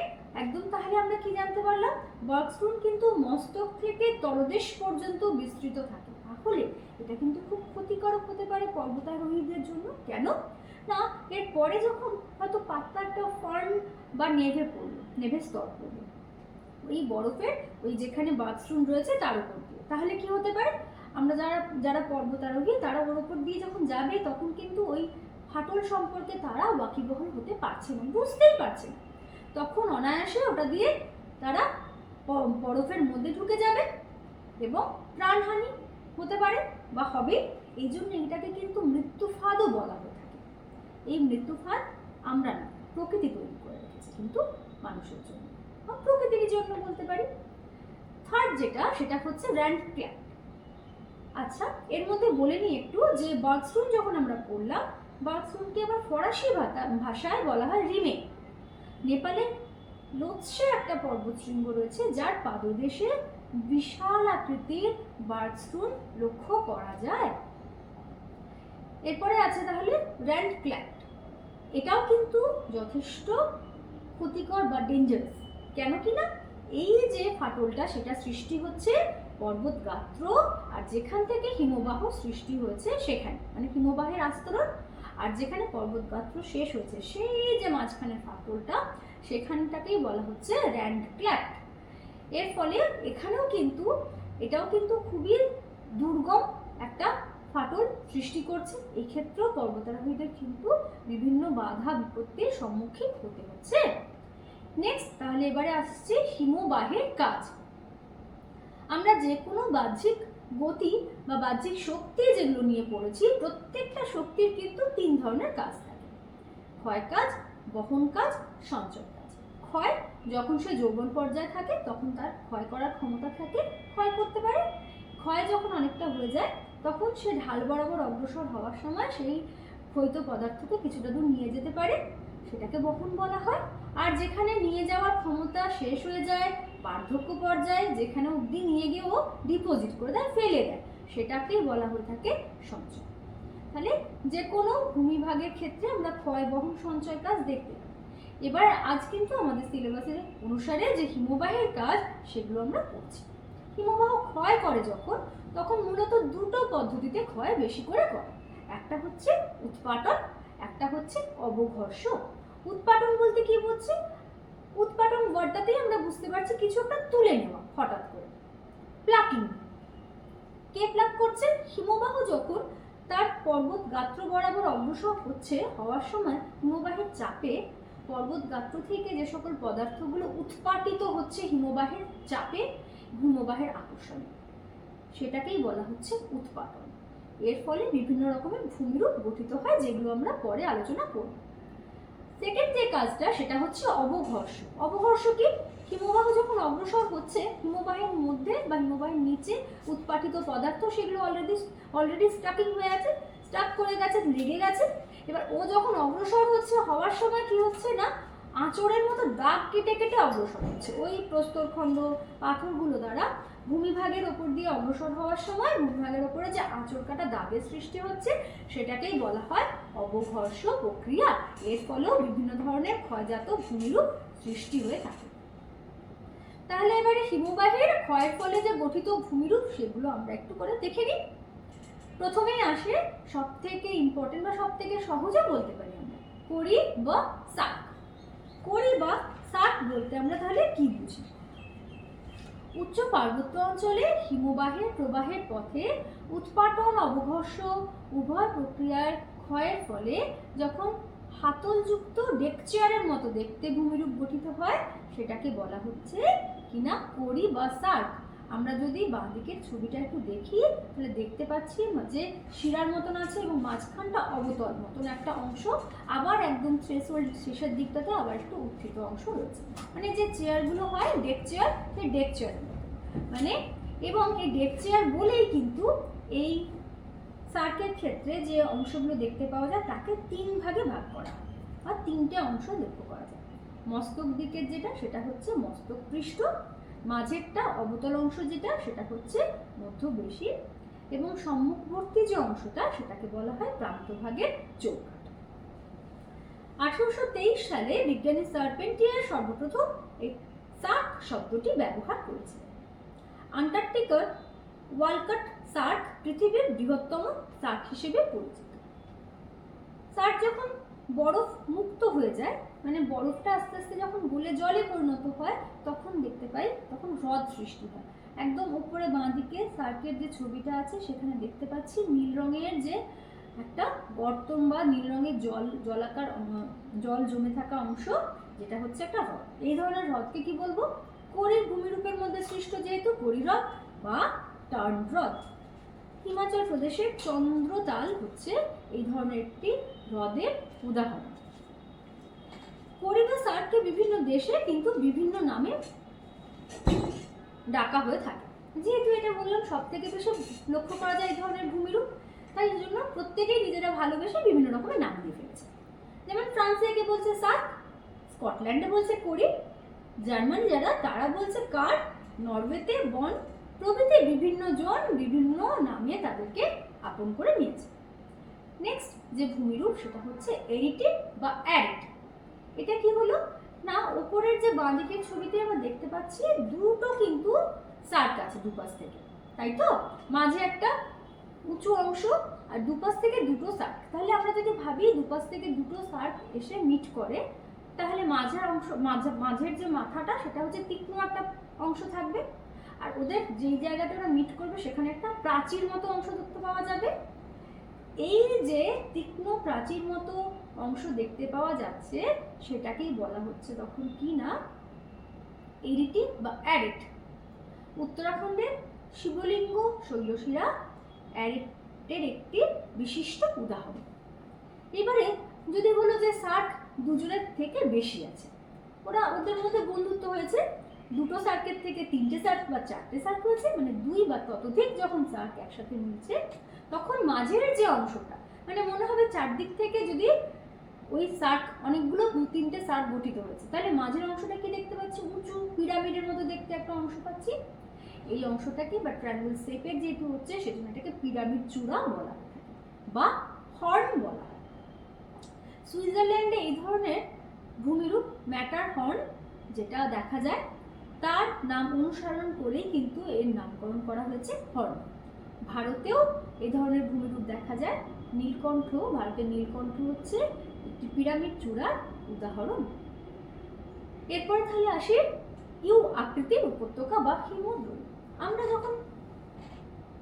একদম তাহলে আমরা কি জানতে পারলাম, বার্কস্ট্রুম কিন্তু মস্তক থেকে তলদেশ পর্যন্ত বিস্তৃত থাকে। তাহলে এটা কিন্তু খুব ক্ষতিকারক হতে পারে পর্বতারোহীদের জন্য। কেন না, এরপরে যখন হয়তো পাতলা একটা ফার্ন বা নেভের স্তর পড়লো ওই বরফের ওই যেখানে বার্কস্ট্রুম রয়েছে তার উপর দিয়ে, তাহলে কি হতে পারে, আমরা যারা পর্বতারোহী তারা ওর উপর দিয়ে যখন যাবে তখন কিন্তু ওই ফাটল সম্পর্কে তারা ওয়াকিবহাল হতে পারছে না, বুঝতেই পারছে না। তখন অনায়াসে ওটা দিয়ে তারা বরফের মধ্যে ঢুকে যাবে এবং প্রাণহানি হতে পারে বা হবে। এই জন্য এটাকে কিন্তু মৃত্যুফাদও বলা হয়ে থাকে। এই মৃত্যুফাদ আমরা না, প্রকৃতি তৈরি করে রেখেছে কিন্তু মানুষের জন্য, বা প্রকৃতির জন্য বলতে পারি। থার্ড যেটা, সেটা হচ্ছে র্যান্ড ক্ল্যাপ। আচ্ছা, এর মধ্যে বলে নিই একটু যে বার্কস্ট্রুম যখন আমরা পড়লাম, বার্কস্ট্রুমকে আবার ফরাসি ভাষায় বলা হয় রিমে। নেপালে লোৎসে একটা পর্বতশৃঙ্গ রয়েছে যার পাদদেশে বিশাল আকৃতির বার্কস্ট্রুম লক্ষ্য করা যায়। এরপরে আছে তাহলে র্যান্ড ক্ল্যাপ। এটাও কিন্তু যথেষ্ট ক্ষতিকর বা ডেঞ্জারাস। কেন কিনা, এই যে ফাটলটা সেটা সৃষ্টি হচ্ছে পর্বত গাত্র আর যেখান থেকে হিমবাহ সৃষ্টি হয়েছে সেখানে, মানে হিমবাহের আস্তরণ আর যেখানে পর্বত গাত্র শেষ হয়েছে সেই যে মাঝখানে ফাটলটা, সেখানটাকেই বলা হচ্ছে র্যান্ড ক্ল্যাপ। এর ফলে এটাও কিন্তু খুবই দুর্গম একটা ফাটল সৃষ্টি করছে। এই ক্ষেত্রেও পর্বতারোহীদের কিন্তু বিভিন্ন বাধা বিপত্তির সম্মুখীন হতে হচ্ছে। নেক্সট, তাহলে এবারে আসছে হিমবাহের কাজ। আমরা যে কোনো বাহ্যিক গতি বা বাহ্যিক শক্তি যেগুলো নিয়ে পড়েছি, প্রত্যেকটা শক্তির কিন্তু 3 ধরনের কাজ থাকে: ক্ষয় কাজ, বহন কাজ, সঞ্চয় কাজ। ক্ষয়, যখন সে যৌবন পর্যায়ে থাকে তখন তার ক্ষয় করার ক্ষমতা থাকে, ক্ষয় করতে পারে। ক্ষয় যখন অনেকটা হয়ে যায় তখন সে ঢাল বরাবর অগ্রসর হওয়ার সময় সেই ক্ষয়িত পদার্থকে কিছুটা দূর নিয়ে যেতে পারে, সেটাকে বহন বলা হয়। আর যেখানে নিয়ে যাওয়ার ক্ষমতা শেষ হয়ে যায়, বার্ধক্য পর্যায়ে, যেখানে অবধি নিয়ে গিয়ে ও ডিপোজিট করে দেয়, ফেলে দেয়, সেটাকেই বলা হয়ে থাকে সঞ্চয়। তাহলে যে কোনো ভূমিভাগের ক্ষেত্রে আমরা ক্ষয়, বহন, সঞ্চয় কাজ দেখতে পাই। এবার আজ কিন্তু আমাদের সিলেবাসের অনুসারে যে হিমবাহের কাজ সেগুলো আমরা পড়ছি। হিমবাহ ক্ষয় করে তখন মূলত 2টো পদ্ধতিতে ক্ষয় বেশি করে করে। একটা হচ্ছে উৎপাটন, একটা হচ্ছে অবঘর্ষ। উৎপাটন বলতে কি বুঝছি? উৎপাটন ওয়ার্ডটাতেই আমরা বুঝতে পারছি কিছু একটা তুলে নেওয়া হঠাৎ করে, প্লাকিং। কে প্লাক করছে? হিমবাহ যখন তার পর্বত গাত্র বরাবর অগ্রসর হওয়ার সময় হিমবাহের চাপে পর্বত গাত্র থেকে যে সকল পদার্থগুলো উৎপাটিত হচ্ছে হিমবাহের চাপে, হিমবাহের আকর্ষণে, সেটাকেই বলা হচ্ছে উৎপাটন। এর ফলে বিভিন্ন রকমের ভূমিরূপ গঠিত হয়, যেগুলো আমরা পরে আলোচনা করব। সেকেন্ড যে কাজটা সেটা হচ্ছে অবঘর্ষ। অবঘর্ষ কি? হিমবাহ যখন অগ্রসর হচ্ছে, হিমবাহের মধ্যে বা হিমবাহের নিচে উৎপাটিত পদার্থ সেগুলো অলরেডি স্টাক করে গেছে, লেগে গেছে। এবার ও যখন অগ্রসর হওয়ার সময় কি হচ্ছে না, আঁচড়ের মতো দাগ কেটে কেটে অগ্রসর হচ্ছে। ওই প্রস্তরখণ্ড পাথরগুলো দ্বারা ভূমিভাগের ওপর দিয়ে অগ্রসর হওয়ার সময় ভূমিভাগের ওপরে যে আঁচড় কাটা দাগের সৃষ্টি হচ্ছে সেটাকেই বলা হয় অবঘর্ষ প্রক্রিয়া। এর ফলেও বিভিন্ন ধরনের ক্ষয়জাত ভূমিরূপ সৃষ্টি হয়ে থাকে। তাহলে এবারে হিমবাহের ক্ষয়ের ফলে যে গঠিত ভূমিরূপ সেগুলো আমরা একটু করে দেখে নিই। প্রথমেই আসে সবথেকে ইম্পর্টেন্ট বা সবথেকে সহজে বলতে পারি আমরা করি বা সার্ক। করি বা সার্ক বলতে আমরা তাহলে কি বুঝি? উচ্চ পার্বত্য অঞ্চলে হিমবাহের প্রবাহের পথে উৎপাটন, অবঘর্ষ উভয় প্রক্রিয়ার ক্ষয়ের ফলে যখন হাতলযুক্ত ডেক চেয়ারের মতো দেখতে ভূমিরূপ গঠিত হয়, সেটাকে বলা হচ্ছে কিনা করি বা সার্ক। আমরা যদি বাঁ দিকের ছবিটা একটু দেখি তাহলে দেখতে পাচ্ছি যে শিরার মতন আছে এবং মাঝখানটা অবতল মতন একটা অংশ, আবার একদম থ্রেশহোল্ড শেষের দিকটাতে আবার একটু উত্থিত অংশ রয়েছে। মানে যে চেয়ারগুলো হয় ডেক চেয়ার, সেই ডেক চেয়ার মানে, এবং এই ডেক চেয়ার বলেই কিন্তু এই সার্কের ক্ষেত্রে যে অংশগুলো দেখতে পাওয়া যায় তাকে 3 ভাগে ভাগ করা হয় আর 3টে অংশ লক্ষ্য করা যায়। মস্তক দিকের যেটা সেটা হচ্ছে মস্তক পৃষ্ঠ, মাঝেরটা অবতল অংশ যেটা সেটা হচ্ছে মধ্যবেশী, এবং সম্মুখবর্তী যে অংশটা সেটাকে বলা হয় প্রান্তভাগের চৌকাঠ। 1823 সালে বিজ্ঞানী সার্পেন্টিয়ার সর্বপ্রথম এই সার্ক শব্দটি ব্যবহার করেছিলেন। আন্টার্কটিকার ওয়ালকাট সার্ক পৃথিবীর বৃহত্তম সার্ক হিসেবে পরিচিত। সার্ক যখন বরফ মুক্ত হয়ে যায়, মানে বরফটা আস্তে আস্তে যখন গলে জলে পরিণত হয়, তখন দেখতে পাই তখন হ্রদ সৃষ্টি হয়। একদম উপরে বাঁ দিকে সার্কের যে ছবিটা আছে সেখানে দেখতে পাচ্ছি নীল রঙের যে একটা গর্তম বা নীল রঙের জলাকার জল জমে থাকা অংশ, যেটা হচ্ছে একটা হ্রদ। এই ধরনের হ্রদকে কি বলবো? করির ভূমিরূপের মধ্যে সৃষ্ট যেহেতু করিহ্রদ বা টার্ন হ্রদ। হিমাচল প্রদেশের চন্দ্রতাল হচ্ছে এই ধরনের একটি হ্রদের উদাহরণ। করি বা সার্ককে বিভিন্ন দেশে কিন্তু বিভিন্ন নামে ডাকা হয়ে থাকে। যেহেতু এটা বললাম সব থেকে বেশি লক্ষ্য করা যায় এই ধরনের ভূমিরূপ, তাই জন্য প্রত্যেকেই নিজেরা ভালোবেসে বিভিন্ন রকমের নাম দিয়ে ফেলেছে। যেমন ফ্রান্সে একে বলছে সার্ক, স্কটল্যান্ডে বলছে করি, জার্মান যারা তারা বলছে কার, নরওয়েতে বন, প্রভৃতি বিভিন্ন জন বিভিন্ন নামে তাদেরকে আপন করে নিয়েছে। নেক্সট যে ভূমিরূপ সেটা হচ্ছে এরিটেড বা অ্যারিড। এটা কি হলো না, উপরের যে বাঁ দিকের ছবিতে আমরা দেখতে পাচ্ছি দুটো কিন্তু সার্ক আছে দুপাশ থেকে, তাই তো? মাঝে একটা উঁচু অংশ আর দুপাশ থেকে দুটো সার্ক। তাহলে আমরা যদি ভাবি দুপাশ থেকে দুটো সার্ক এসে মিট করে, তাহলে মাঝের অংশ মাঝের যে মাথাটা সেটা হচ্ছে তীক্ষ্ণ একটা অংশ থাকবে, আর ওদের যেই জায়গাটা ওরা মিট করবে সেখানে একটা প্রাচীর মতো অংশ দেখতে পাওয়া যাবে। এই যে তীক্ষ্ণ প্রাচীর মতো অংশ দেখতে পাওয়া যাচ্ছে সেটাকেই বলা হচ্ছে তখন কি না, এরিটিক বা অ্যারিড। উত্তরাখণ্ডের শিবলিঙ্গ শৈলশিরা অ্যারিডের একটি বিশিষ্ট উদাহরণ। এবারে যদি বলো যে সার্ক দুজনের থেকে বেশি আছে, ওদের মধ্যে বন্ধুত্ব হয়েছে, দুটো সার্কের থেকে তিনটে সার্ক বা চারটে সার্ক হয়েছে, মানে দুই বা ততোধিক যখন সার্ক একসাথে মিলছে, তখন মাঝের যে অংশটা, মানে মনে হবে চারদিক থেকে যদি ওই সার্ক অনেকগুলো দু তিনটে সার্ক গঠিত হয়েছে, তাহলে মাঝের অংশটা কি দেখতে পাচ্ছি? উঁচু পিরামিডের মতো দেখতে একটা অংশ পাচ্ছি। এই অংশটাকে বা ট্রায়াঙ্গেল শেপের যেহেতু হচ্ছে সেজন্য এটাকে পিরামিড চূড়া বলা হয় বা হর্ন বলা হয়। সুইজারল্যান্ডে এই ধরনের ভূমিরূপ ম্যাটার হর্ন যেটা দেখা যায়, তার নাম অনুসরণ করেই কিন্তু এর নামকরণ করা হয়েছে হর্ন। ভারতেও এই ধরনের ভূমিরূপ দেখা যায়। নীলকণ্ঠ, ভারতের নীলকণ্ঠ হচ্ছে একটি পিরামিড চূড়ার উদাহরণ। এরপর তাহলে আসি ইউ আকৃতির উপত্যকা বা হিমদ্রোণী। আমরা যখন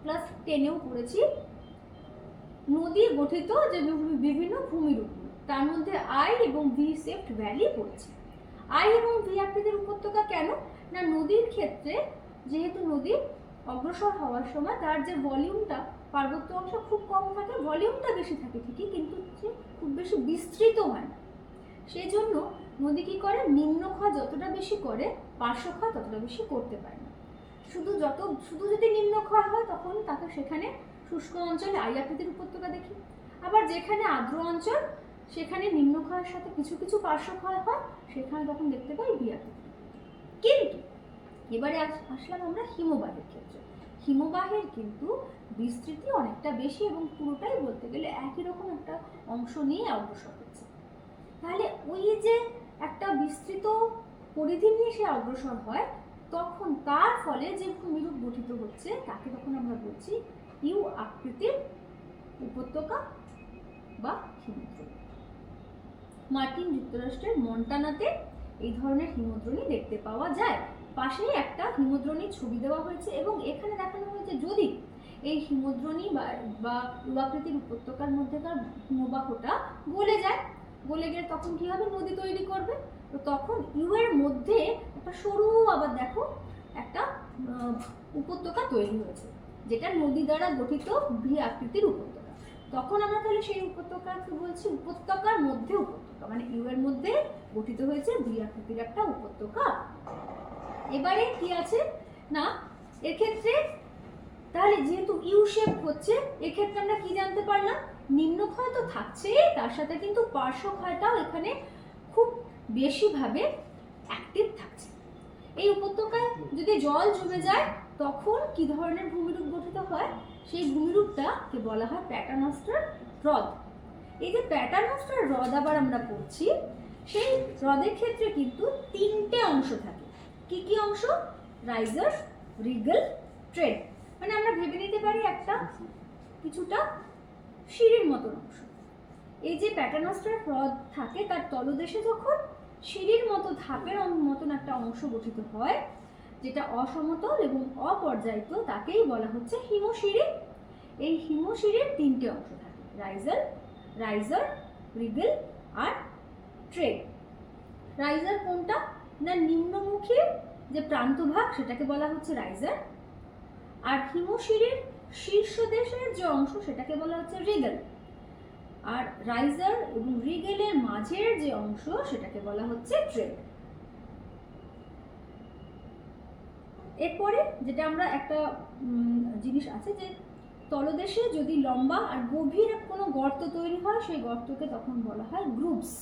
ক্লাস 10-এও পড়েছি নদী গঠিত যে বিভিন্ন ভূমিরূপ, তার মধ্যে আই এবং ভি শেপড ভ্যালি পড়েছে। আই এবং ভি আকৃতির উপত্যকা কেন না, নদীর ক্ষেত্রে যেহেতু নদী অগ্রসর হওয়ার সময় তার যে ভলিউমটা পার্বত্য অংশ খুব কম থাকে, ভলিউমটা বেশি থাকে ঠিকই, কিন্তু খুব বেশি বিস্তৃত হয় না। সেই জন্য নদী কী করে, নিম্নক্ষয় যতটা বেশি করে পার্শ্বক্ষয় ততটা বেশি করতে পারে না। শুধু যদি নিম্নক্ষয় হয় তখন তাকে সেখানে শুষ্ক অঞ্চলে আই আকৃতির উপত্যকা দেখি, আবার যেখানে আর্দ্র অঞ্চল সেখানে নিম্নক্ষয়ের সাথে কিছু কিছু পার্শ্বক্ষয় হয়, সেখানে তখন দেখতে পাই ভি আকৃতি। কিন্তু এবারে আসলাম আমরা হিমবাহের ক্ষেত্রে। হিমবাহের কিন্তু বিস্তৃতি অনেকটা বেশি এবং পুরোটাই বলতে গেলে একই রকম একটা অংশ নিয়ে অগ্রসর হচ্ছে। তাহলে ওই যে একটা বিস্তৃত পরিধি নিয়ে সে অগ্রসর হয়, তখন তার ফলে যে ভূমিরূপ গঠিত হচ্ছে তাকে তখন আমরা বলছি ইউ আকৃতির উপত্যকা বা হিমদ্রোণী। মার্কিন যুক্তরাষ্ট্রের মন্টানাতে এই ধরনের হিমদ্রোণী দেখতে পাওয়া যায়। পাশেই একটা হিমদ্রোণীর ছবি দেওয়া হয়েছে এবং এখানে দেখানো হয়েছে যদি এই হিমদ্রোণী বা ইউ আকৃতির উপত্যকার মধ্যেকার হিমবাহটা গলে গেলে তখন কি হবে, নদী তৈরি করবে। তো তখন ইউ এর মধ্যে একটা সরু আবার দেখো একটা উপত্যকা তৈরি হয়েছে, যেটা নদী দ্বারা গঠিত ভি আকৃতির উপত্যকা। তখন আমরা তাহলে সেই উপত্যকাকে বলছি উপত্যকার মধ্যে উপত্যকা, মানে ইউ এর মধ্যে গঠিত হয়েছে ভি আকৃতির একটা উপত্যকা। এবারে কি আছে না, এক্ষেত্রে তাহলে যেহেতু ইউ শেপ হচ্ছে, এক্ষেত্রে আমরা কি জানতে পারলাম, নিম্নক্ষয় তো থাকছেই, তার সাথে কিন্তু পার্শ্বক্ষয়টাও এখানে খুব বেশিভাবে অ্যাক্টিভ থাকছে। এই উপত্যকায় যদি জল জমে যায় তখন কি ধরনের ভূমিরূপ গঠিত হয়, সেই ভূমিরূপটাকে বলা হয় প্যাটার্নস্টার হ্রদ। এই যে প্যাটার্নস্টার হ্রদ আবার আমরা পড়ছি, সেই হ্রদের ক্ষেত্রে কিন্তু 3টে অংশ থাকে। কি কি অংশ? Raiser, Rigel, trade. মানে আমরা ভেবে নিতে পারি একটা কিছুটা সিঁড়ির মতন অংশ। এই যে প্যাটার্নস্টার হ্রদ থাকে তার তলদেশে যখন সিঁড়ির মতো ধাপের মতন একটা অংশ গঠিত হয়, যেটা অসমতল এবং অপর্যায়িত, তাকেই বলা হচ্ছে হিমশিরি। এই হিমশিরির 3টে অংশ থাকে, রাইজার, রিগেল আর ট্রেড। রাইজার কোনটা? না নিম্নমুখী যে প্রান্তভাগ সেটাকে বলা হচ্ছে রাইজার, আর হিমশিরির শীর্ষদেশের যে অংশ সেটাকে বলা হচ্ছে রিগেল, আর রাইজার এবং রিগেলের মাঝের যে অংশ সেটাকে বলা হচ্ছে ট্রেড। এরপরে যেটা আমরা একটা জিনিস আছে যে তলদেশে যদি লম্বা আর গভীর কোনো গর্ত তৈরি হয়, সেই গর্তকে তখন বলা হয় গ্রুভস।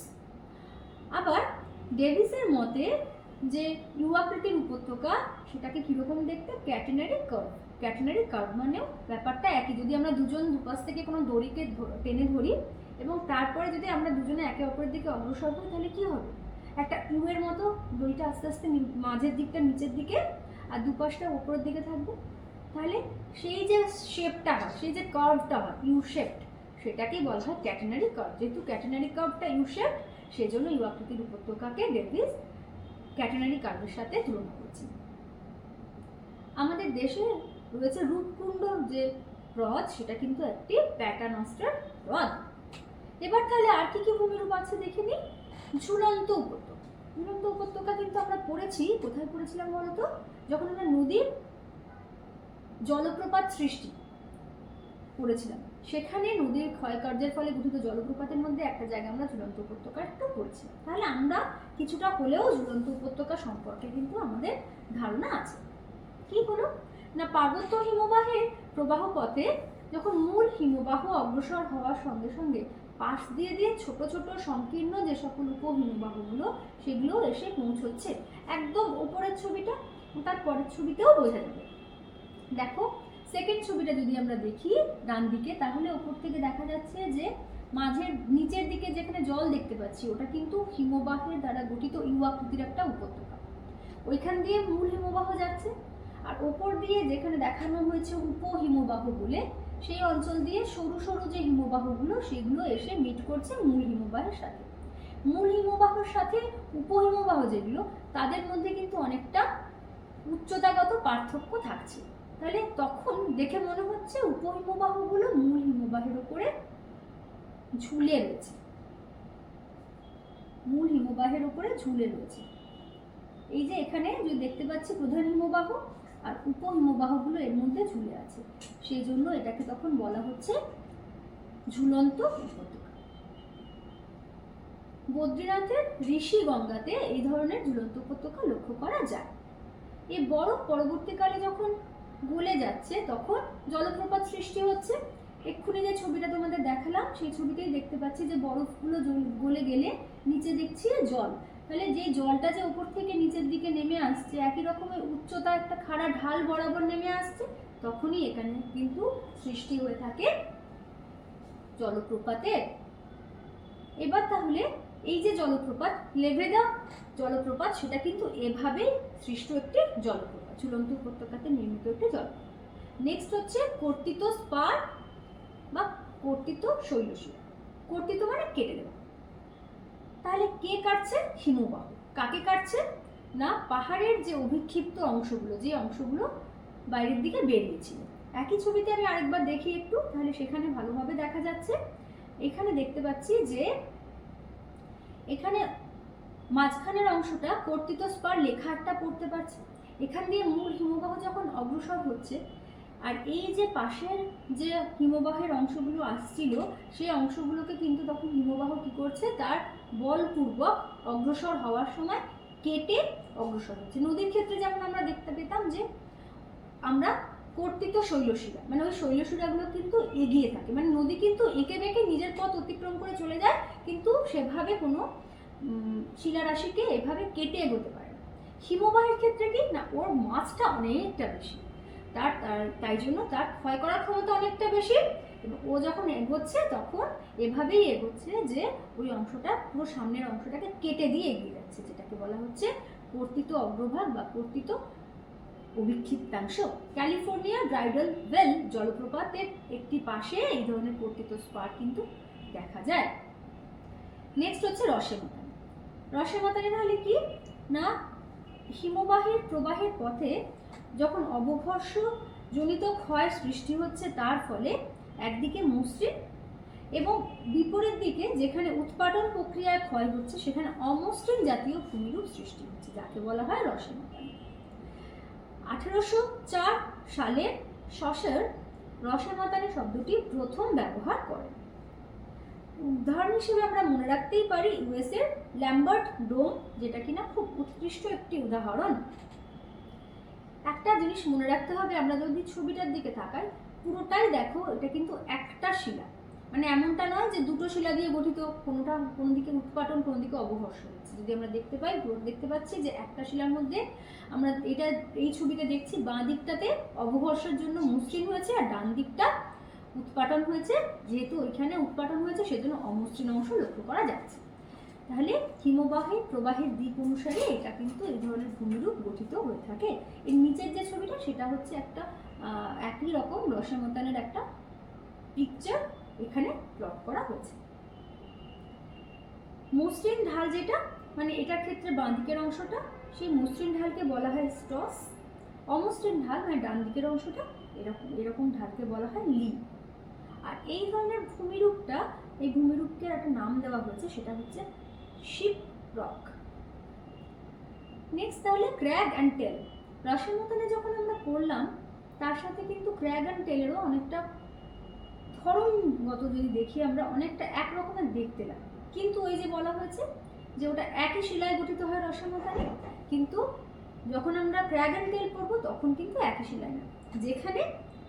আবার ডেভিসের মতে যে ইউ আকৃতির উপত্যকা সেটাকে কিরকম দেখতে? Catenary curve. ক্যাটেনারি কার্ভ মানেও ব্যাপারটা একই। যদি আমরা দুজন দুপাশ থেকে কোনো দড়িকে টেনে ধরি এবং তারপরে যদি আমরা দুজনে একে অপরের দিকে অগ্রসর হই, তাহলে কি হবে? একটা ইউ এর মতো দড়িটা আস্তে আস্তে মাঝের দিকটা নিচের দিকে আর দুপাশটা উপরের দিকে থাকবে। তাহলে সেই যে শেপটা হয়, সেই যে কার্ভটা হয় ইউ শেপড, সেটাকেই বলা হয় ক্যাটেনারি কার্ভ। যেহেতু ক্যাটেনারি কার্ভটা ইউ শেপ, সেজন্য ইউ আকৃতির উপত্যকাকে ডেভিস ক্যাটেনারি কার্ভের সাথে তুলনা করছি। আমাদের দেশে রয়েছে রূপকুণ্ড যে হ্রদ, সেটা কিন্তু একটি প্যাটার্নস্টার হ্রদ। এবার তাহলে আর কি কি ভূমিরূপ আছে দেখে নিই। ঝুলন্ত উপত্যকা। ঝুলন্ত উপত্যকা কিন্তু আমরা পড়েছি, কোথায় পড়েছিলাম বলতো? যখন আমরা নদীর জলপ্রপাত সৃষ্টি পড়েছিলাম, সেখানে নদীর ক্ষয়কার্যের ফলে গঠিত জলপ্রপাতের মধ্যে একটা জায়গা আমরা ঝুলন্ত উপত্যকা একটু পড়েছিলাম। তাহলে আমরা কিছুটা হলেও ঝুলন্ত উপত্যকা সম্পর্কে কিন্তু আমাদের ধারণা আছে। কি হলো না, পার্বত্য হিমবাহের প্রবাহ পথে যখন মূল হিমবাহ অগ্রসর হওয়ার সঙ্গে সঙ্গে পাশ দিয়ে দিয়ে ছোট ছোট সংকীর্ণ যে সকল উপহিমবাহগুলো সেগুলো এসে পৌঁছচ্ছে। একদম উপরের ছবিটা, তার পরের ছবিতেও বোঝা যাবে। দেখো সেকেন্ড ছবিটা যদি আমরা দেখি ডান দিকে, তাহলে উপর থেকে দেখা যাচ্ছে যে মাঝের নিচের দিকে যেখানে জল দেখতে পাচ্ছি, ওটা কিন্তু হিমবাহের দ্বারা গঠিত ইউ আকৃতির একটা উপত্যকা। ওইখান দিয়ে মূল হিমবাহ যাচ্ছে, আর ওপর দিয়ে যেখানে দেখানো হয়েছে উপহিমবাহ বলে, সেই অঞ্চল দিয়ে সরু সরু যে হিমবাহগুলো সেগুলো এসে মিট করছে মূল হিমবাহের সাথে। মূল হিমবাহের সাথে উপহিমবাহ যেগুলো, তাদের মধ্যে কিন্তু অনেকটা উচ্চতাগত পার্থক্য থাকছে। তাহলে তখন দেখে মনে হচ্ছে উপহিমবাহগুলো মূল হিমবাহের উপরে ঝুলে রয়েছে, মূল হিমবাহের উপরে ঝুলে রয়েছে। এই যে এখানে যদি দেখতে পাচ্ছি প্রধান হিমবাহ আর উপহিমবাহগুলো এর মধ্যে ঝুলে আছে, সেই জন্য এটাকে তখন বলা হচ্ছে ঝুলন্ত উপত্যকা। বদ্রীনাথের ঋষি গঙ্গাতে এই ধরনের ঝুলন্ত উপত্যকা লক্ষ্য করা যায়। এই বরফ পরবর্তীকালে যখন গলে যাচ্ছে তখন জলপ্রপাত সৃষ্টি হচ্ছে। এক্ষুনি যে ছবিটা তোমাদের দেখালাম সেই ছবিতেই দেখতে পাচ্ছি যে বরফগুলো গলে গেলে নিচে দেখছি জল। তাহলে যে জলটা যে উপর থেকে নিচের দিকে নেমে আসছে, একই রকমের উচ্চতা একটা খাড়া ঢাল বরাবর নেমে আসছে, তখনই এখানে কিন্তু সৃষ্টি হয়ে থাকে জলপ্রপাতের। এবার তাহলে এই যে জলপ্রপাত লেভেদা জলপ্রপাত, সেটা কিন্তু এভাবেই সৃষ্ট একটি জলপ্রপাত, ঝুলন্ত উপত্যকাতে নির্মিত একটি জলপ্রপাত। নেক্সট হচ্ছে কর্তিত স্পার বা কর্তিত শৈলশিরা। কর্তিত মানে কেটে দেওয়া। তাহলে কে কাটছে? হিমবাহ। কাকে কাটছে? না পাহাড়ের যে অভিক্ষিপ্ত অংশগুলো, যে অংশগুলো বাইরের দিকে বেরিয়েছিল। একই ছবিতে আমি আরেকবার দেখি একটু, তাহলে সেখানে ভালোভাবে দেখা যাচ্ছে। এখানে দেখতে পাচ্ছি যে এখানে মাঝখানের অংশটা কর্তিত স্পার লেখা একটা পড়তে পারছি। এখান দিয়ে মূল হিমবাহ যখন অগ্রসর হচ্ছে, আর এই যে পাশের যে হিমবাহের অংশগুলো আসছিল, সেই অংশগুলোকে কিন্তু তখন হিমবাহ কি করছে, তার বলপূর্বক অগ্রসর হওয়ার সময় কেটে অগ্রসর হচ্ছে। নদীর ক্ষেত্রে যেমন আমরা দেখতে পেতাম যে আমরা কর্তিত শৈলশিরা, মানে ওই শৈলশিরাগুলো কিন্তু এগিয়ে থাকে, মানে নদী কিন্তু এঁকে বেঁকে নিজের পথ অতিক্রম করে চলে যায়, কিন্তু সেভাবে কোনো শিলারাশিকে এভাবে কেটে এগোতে পারে না। হিমবাহের ক্ষেত্রে কি না, ওর মাছটা অনেকটা বেশি, তাই জন্য তার ক্ষয় করার ক্ষমতা অনেকটা বেশি, এবং ও যখন এগোচ্ছে তখন এভাবেই এগোচ্ছে যে ওই অংশটা পুরো সামনের অংশটাকে কেটে দিয়ে এগিয়ে যাচ্ছে, যেটাকে বলা হচ্ছে কর্তিত অগ্রভাগ বা কর্তিত অভিক্ষিপ্তাংশ। ক্যালিফোর্নিয়া ব্রাইডাল ওয়েল জলপ্রপাতের একটি পাশে এই ধরনের কর্তিত স্পার কিন্তু দেখা যায়। নেক্সট হচ্ছে রসেমাতানি। রসেমাতানি তাহলে কি না, হিমবাহের প্রবাহের পথে যখন অবঘর্ষ জনিত ক্ষয় সৃষ্টি হচ্ছে তার ফলে একদিকে মসৃণ এবং বিপরীত দিকে যেখানে উৎপাদন প্রক্রিয়ায় ক্ষয় হচ্ছে সেখানে অমসৃণ জাতীয় ভূমিরূপ সৃষ্টি হচ্ছে, যাকে বলা হয় রসেমাতানি। 1804 সালে সসার রসেমাতানি শব্দটি প্রথম ব্যবহার করেন। উদাহরণ হিসেবে আমরা মনে রাখতেই পারি ইউএস এর ল্যাম্বার্ট ডোম, যেটা কিনা খুব উৎকৃষ্ট একটি উদাহরণ। একটা জিনিস মনে রাখতে হবে, আমরা যদি ছবিটার দিকে তাকাই পুরোটাই দেখো এটা কিন্তু একটা শিলা, মানে এমনটা নয় যে দুটো শিলা দিয়ে গঠিত, কোনোটা কোনো দিকে উৎপাটন কোনো দিকে অবঘর্ষ হচ্ছে। যদি আমরা দেখতে পাই দেখতে পাচ্ছি যে একটা শিলার মধ্যে আমরা এটা এই ছবিতে দেখছি বাঁ দিকটাতে অবঘর্ষের জন্য মসৃণ হয়েছে আর ডান দিকটা উৎপাটন হয়েছে, যেহেতু ওইখানে উৎপাটন হয়েছে সেজন্য অমসৃণ অংশ লক্ষ্য করা যাচ্ছে। তাহলে হিমবাহের প্রবাহের দিক অনুসারে এটা কিন্তু এই ধরনের ভূমিরূপ গঠিত হয়ে থাকে। এর নিচের যে ছবিটা সেটা হচ্ছে একটা একই রকম রসেমাতানির একটা পিকচার এখানে প্লট করা হয়েছে। মসৃণ ঢাল যেটা, মানে এটার ক্ষেত্রে বাঁ দিকের অংশটা, সেই মসৃণ ঢালকে বলা হয় স্টস। অমসৃণ ঢাল মানে ডান দিকের অংশটা, এরকম ঢালকে বলা হয় লি। আর এই ধরনের ভূমিরূপটা, এই ভূমিরূপকে একটা নাম দেওয়া হয়েছে, সেটা হচ্ছে শিপ রক। নেক্সট তাহলে ক্র্যাগ অ্যান্ড টেল। রসেমাতানি যখন আমরা পড়লাম তার সাথে কিন্তু ক্র্যাগ অ্যান্ড টেলেরও অনেকটা ধরনগত যদি দেখি আমরা অনেকটা এক রকমের দেখতে লাগে, কিন্তু ওই যে বলা হয়েছে যে ওটা একই শিলায় গঠিত হয় রসেমাতানি, কিন্তু যখন আমরা ক্র্যাগ অ্যান্ড টেল পড়বো তখন কিন্তু একই শিলায় না। যেখানে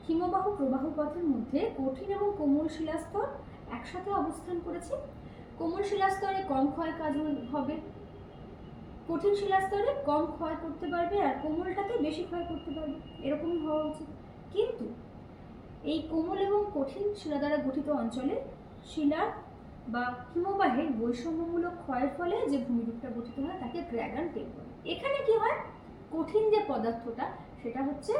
হিমবাহ প্রবাহ পথের মধ্যে কঠিন এবং কোমল শিলাস্তর একসাথে অবস্থান করেছে, কোমল শিলাস্তরে কম ক্ষয় কাজ হবে, কঠিন শিলাস্তরে কম ক্ষয় করতে পারবে আর কোমলটাকে বেশি ক্ষয় করতে পারবে, এরকমই হওয়া উচিত। কিন্তু এই কোমল এবং কঠিন শিলা দ্বারা গঠিত অঞ্চলে শিলার বা হিমবাহের বৈষম্যমূলক ক্ষয়ের ফলে যে ভূমিরূপটা গঠিত হয় তাকে ক্র্যাগ অ্যান্ড টেল বলে। এখানে কি হয়, কঠিন যে পদার্থটা সেটা হচ্ছে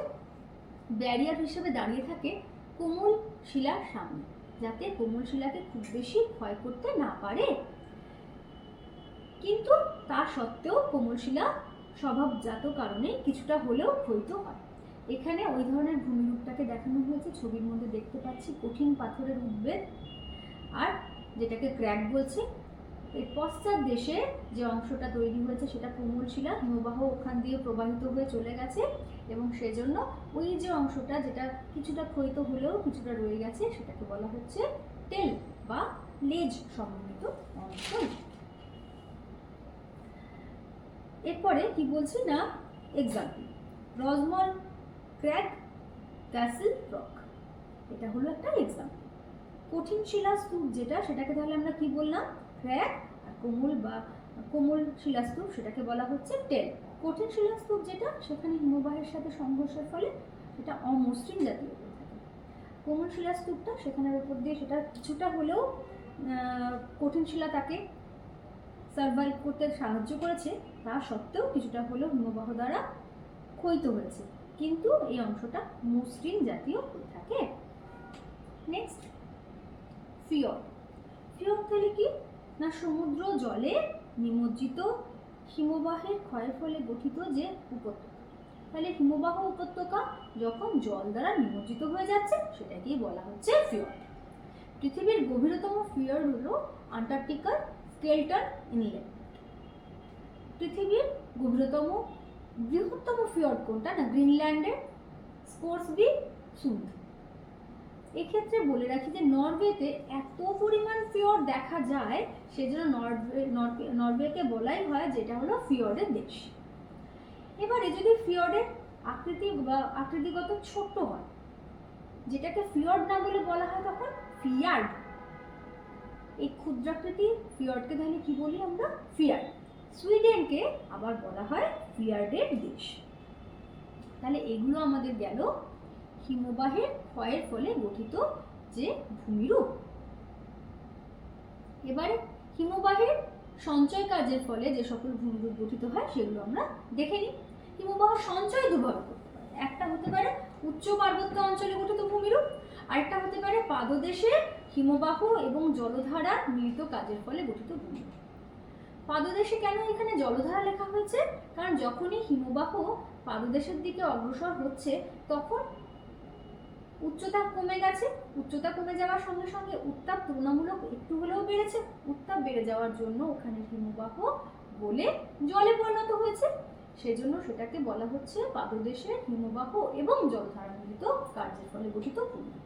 ব্যারিয়ার হিসেবে দাঁড়িয়ে থাকে কোমল শিলার সামনে, যাতে কোমল শিলাকে খুব বেশি ক্ষয় করতে না পারে। কিন্তু তা সত্ত্বেও কোমল শিলা স্বভাবজাত কারণে কিছুটা হলেও ক্ষয়িত হয়। এখানে ওই ধরনের ভূমিরূপটাকে দেখানো হয়েছে, ছবির মধ্যে দেখতে পাচ্ছি কঠিন পাথরের উদ্বেগ আর যেটাকে ক্র্যাক বলছে। এর পশ্চাৎ দেশে যে অংশটা তৈরি হয়েছে সেটা কোমল শিলা, হিমবাহ ওখান দিয়ে প্রবাহিত হয়ে চলে গেছে এবং সেজন্য ওই যে অংশটা যেটা কিছুটা ক্ষয়িত হলেও কিছুটা রয়ে গেছে সেটাকে বলা হচ্ছে টেল বা লেজ সমন্বিত অংশ। এরপরে কি বলছি না, এক্সাম্পল রজমল ক্র্যাগ ক্যাসল রক, এটা হলো একটা এক্সাম্পল। কঠিন শিলাস্তূপ যেটা সেটাকে তাহলে আমরা কি বললাম, ক্র্যাগ, আর কোমল শিলাস্তূপ সেটাকে বলা হচ্ছে টেল। কঠিন শিলাস্তূপ যেটা সেখানে হিমবাহের সাথে সংঘর্ষের ফলে সেটা অমসৃণ জাতীয় হয়ে থাকে। কোমল শিলাস্তূপটা সেখানের উপর দিয়ে সেটা কিছুটা হলেও কঠিন শিলা তাকে সার্ভাইভ করতে সাহায্য করেছে, তা সত্ত্বেও কিছুটা হলেও হিমবাহ দ্বারা ক্ষয়িত হয়েছে, কিন্তু এই অংশটা মসৃণ জাতীয় হয়ে থাকে। Next fjord. ফিয়র্ড তাহলে কি না, সমুদ্র জলে নিমজ্জিত হিমবাহের ক্ষয়ের ফলে গঠিত যে উপত্যকা। তাহলে হিমবাহ উপত্যকা যখন জল দ্বারা নিমজ্জিত হয়ে যাচ্ছে সেটাকেই বলা হচ্ছে ফিয়র্ড। পৃথিবীর গভীরতম ফিয়র্ড হলো আন্টার্কটিকার স্কেলটন ইনলেট। পৃথিবীর বৃহত্তম ফিয়র্ড কোনটা না, গ্রিনল্যান্ডের স্কোর্সবি সুন্দ। এক্ষেত্রে বলে রাখি যে নরওয়েতে এত পরিমাণ ফিয়র্ড দেখা যায় সেজন্য নরওয়েকে বলাই হয় যেটা হলো ফিয়র্ডের দেশ। এবারে যদি ফিয়র্ডের আকৃতিগত ছোট্ট হয়, যেটাকে ফিয়র্ড না বলে বলা হয় তখন ফিয়ার্ড। এই ক্ষুদ্রাকৃতি ফিয়র্ডকে তাহলে কি বলি আমরা, ফিয়ার্ড। সুইডেনকে আবার বলা হয় ফিয়ার্ডের দেশ। তাহলে এগুলো আমাদের গেল হিমবাহের ক্ষয়ের ফলে গঠিত যে ভূমিরূপ। এবারে হিমবাহের সঞ্চয় কার্যের ফলে যে সকল ভূমিরূপ গঠিত হয় সেগুলো আমরা দেখে নিই। হিমবাহ সঞ্চয় দুভাবে করতে পারে, একটা হতে পারে উচ্চ পার্বত্য অঞ্চলে গঠিত ভূমিরূপ, আরেকটা হতে পারে পাদদেশে হিমবাহ এবং জলধারার মিলিত কাজের ফলে গঠিত ভূমিরূপ। পাদদেশে কেন এখানে জলধারা লেখা হয়েছে? কারণ যখনই হিমবাহ পাদদেশের দিকে অগ্রসর হচ্ছে তখন উচ্চতা কমে গেছে, উচ্চতা কমে যাওয়ার সঙ্গে সঙ্গে উত্তাপ তুলনামূলক একটু হলেও বেড়েছে, উত্তাপ বেড়ে যাওয়ার জন্য ওখানে হিমবাহ গলে জলে পরিণত হয়েছে, সেজন্য সেটাকে বলা হচ্ছে পাদদেশের হিমবাহ এবং জলধারা মিলিত কার্যের ফলে গঠিত ভূমিরূপ।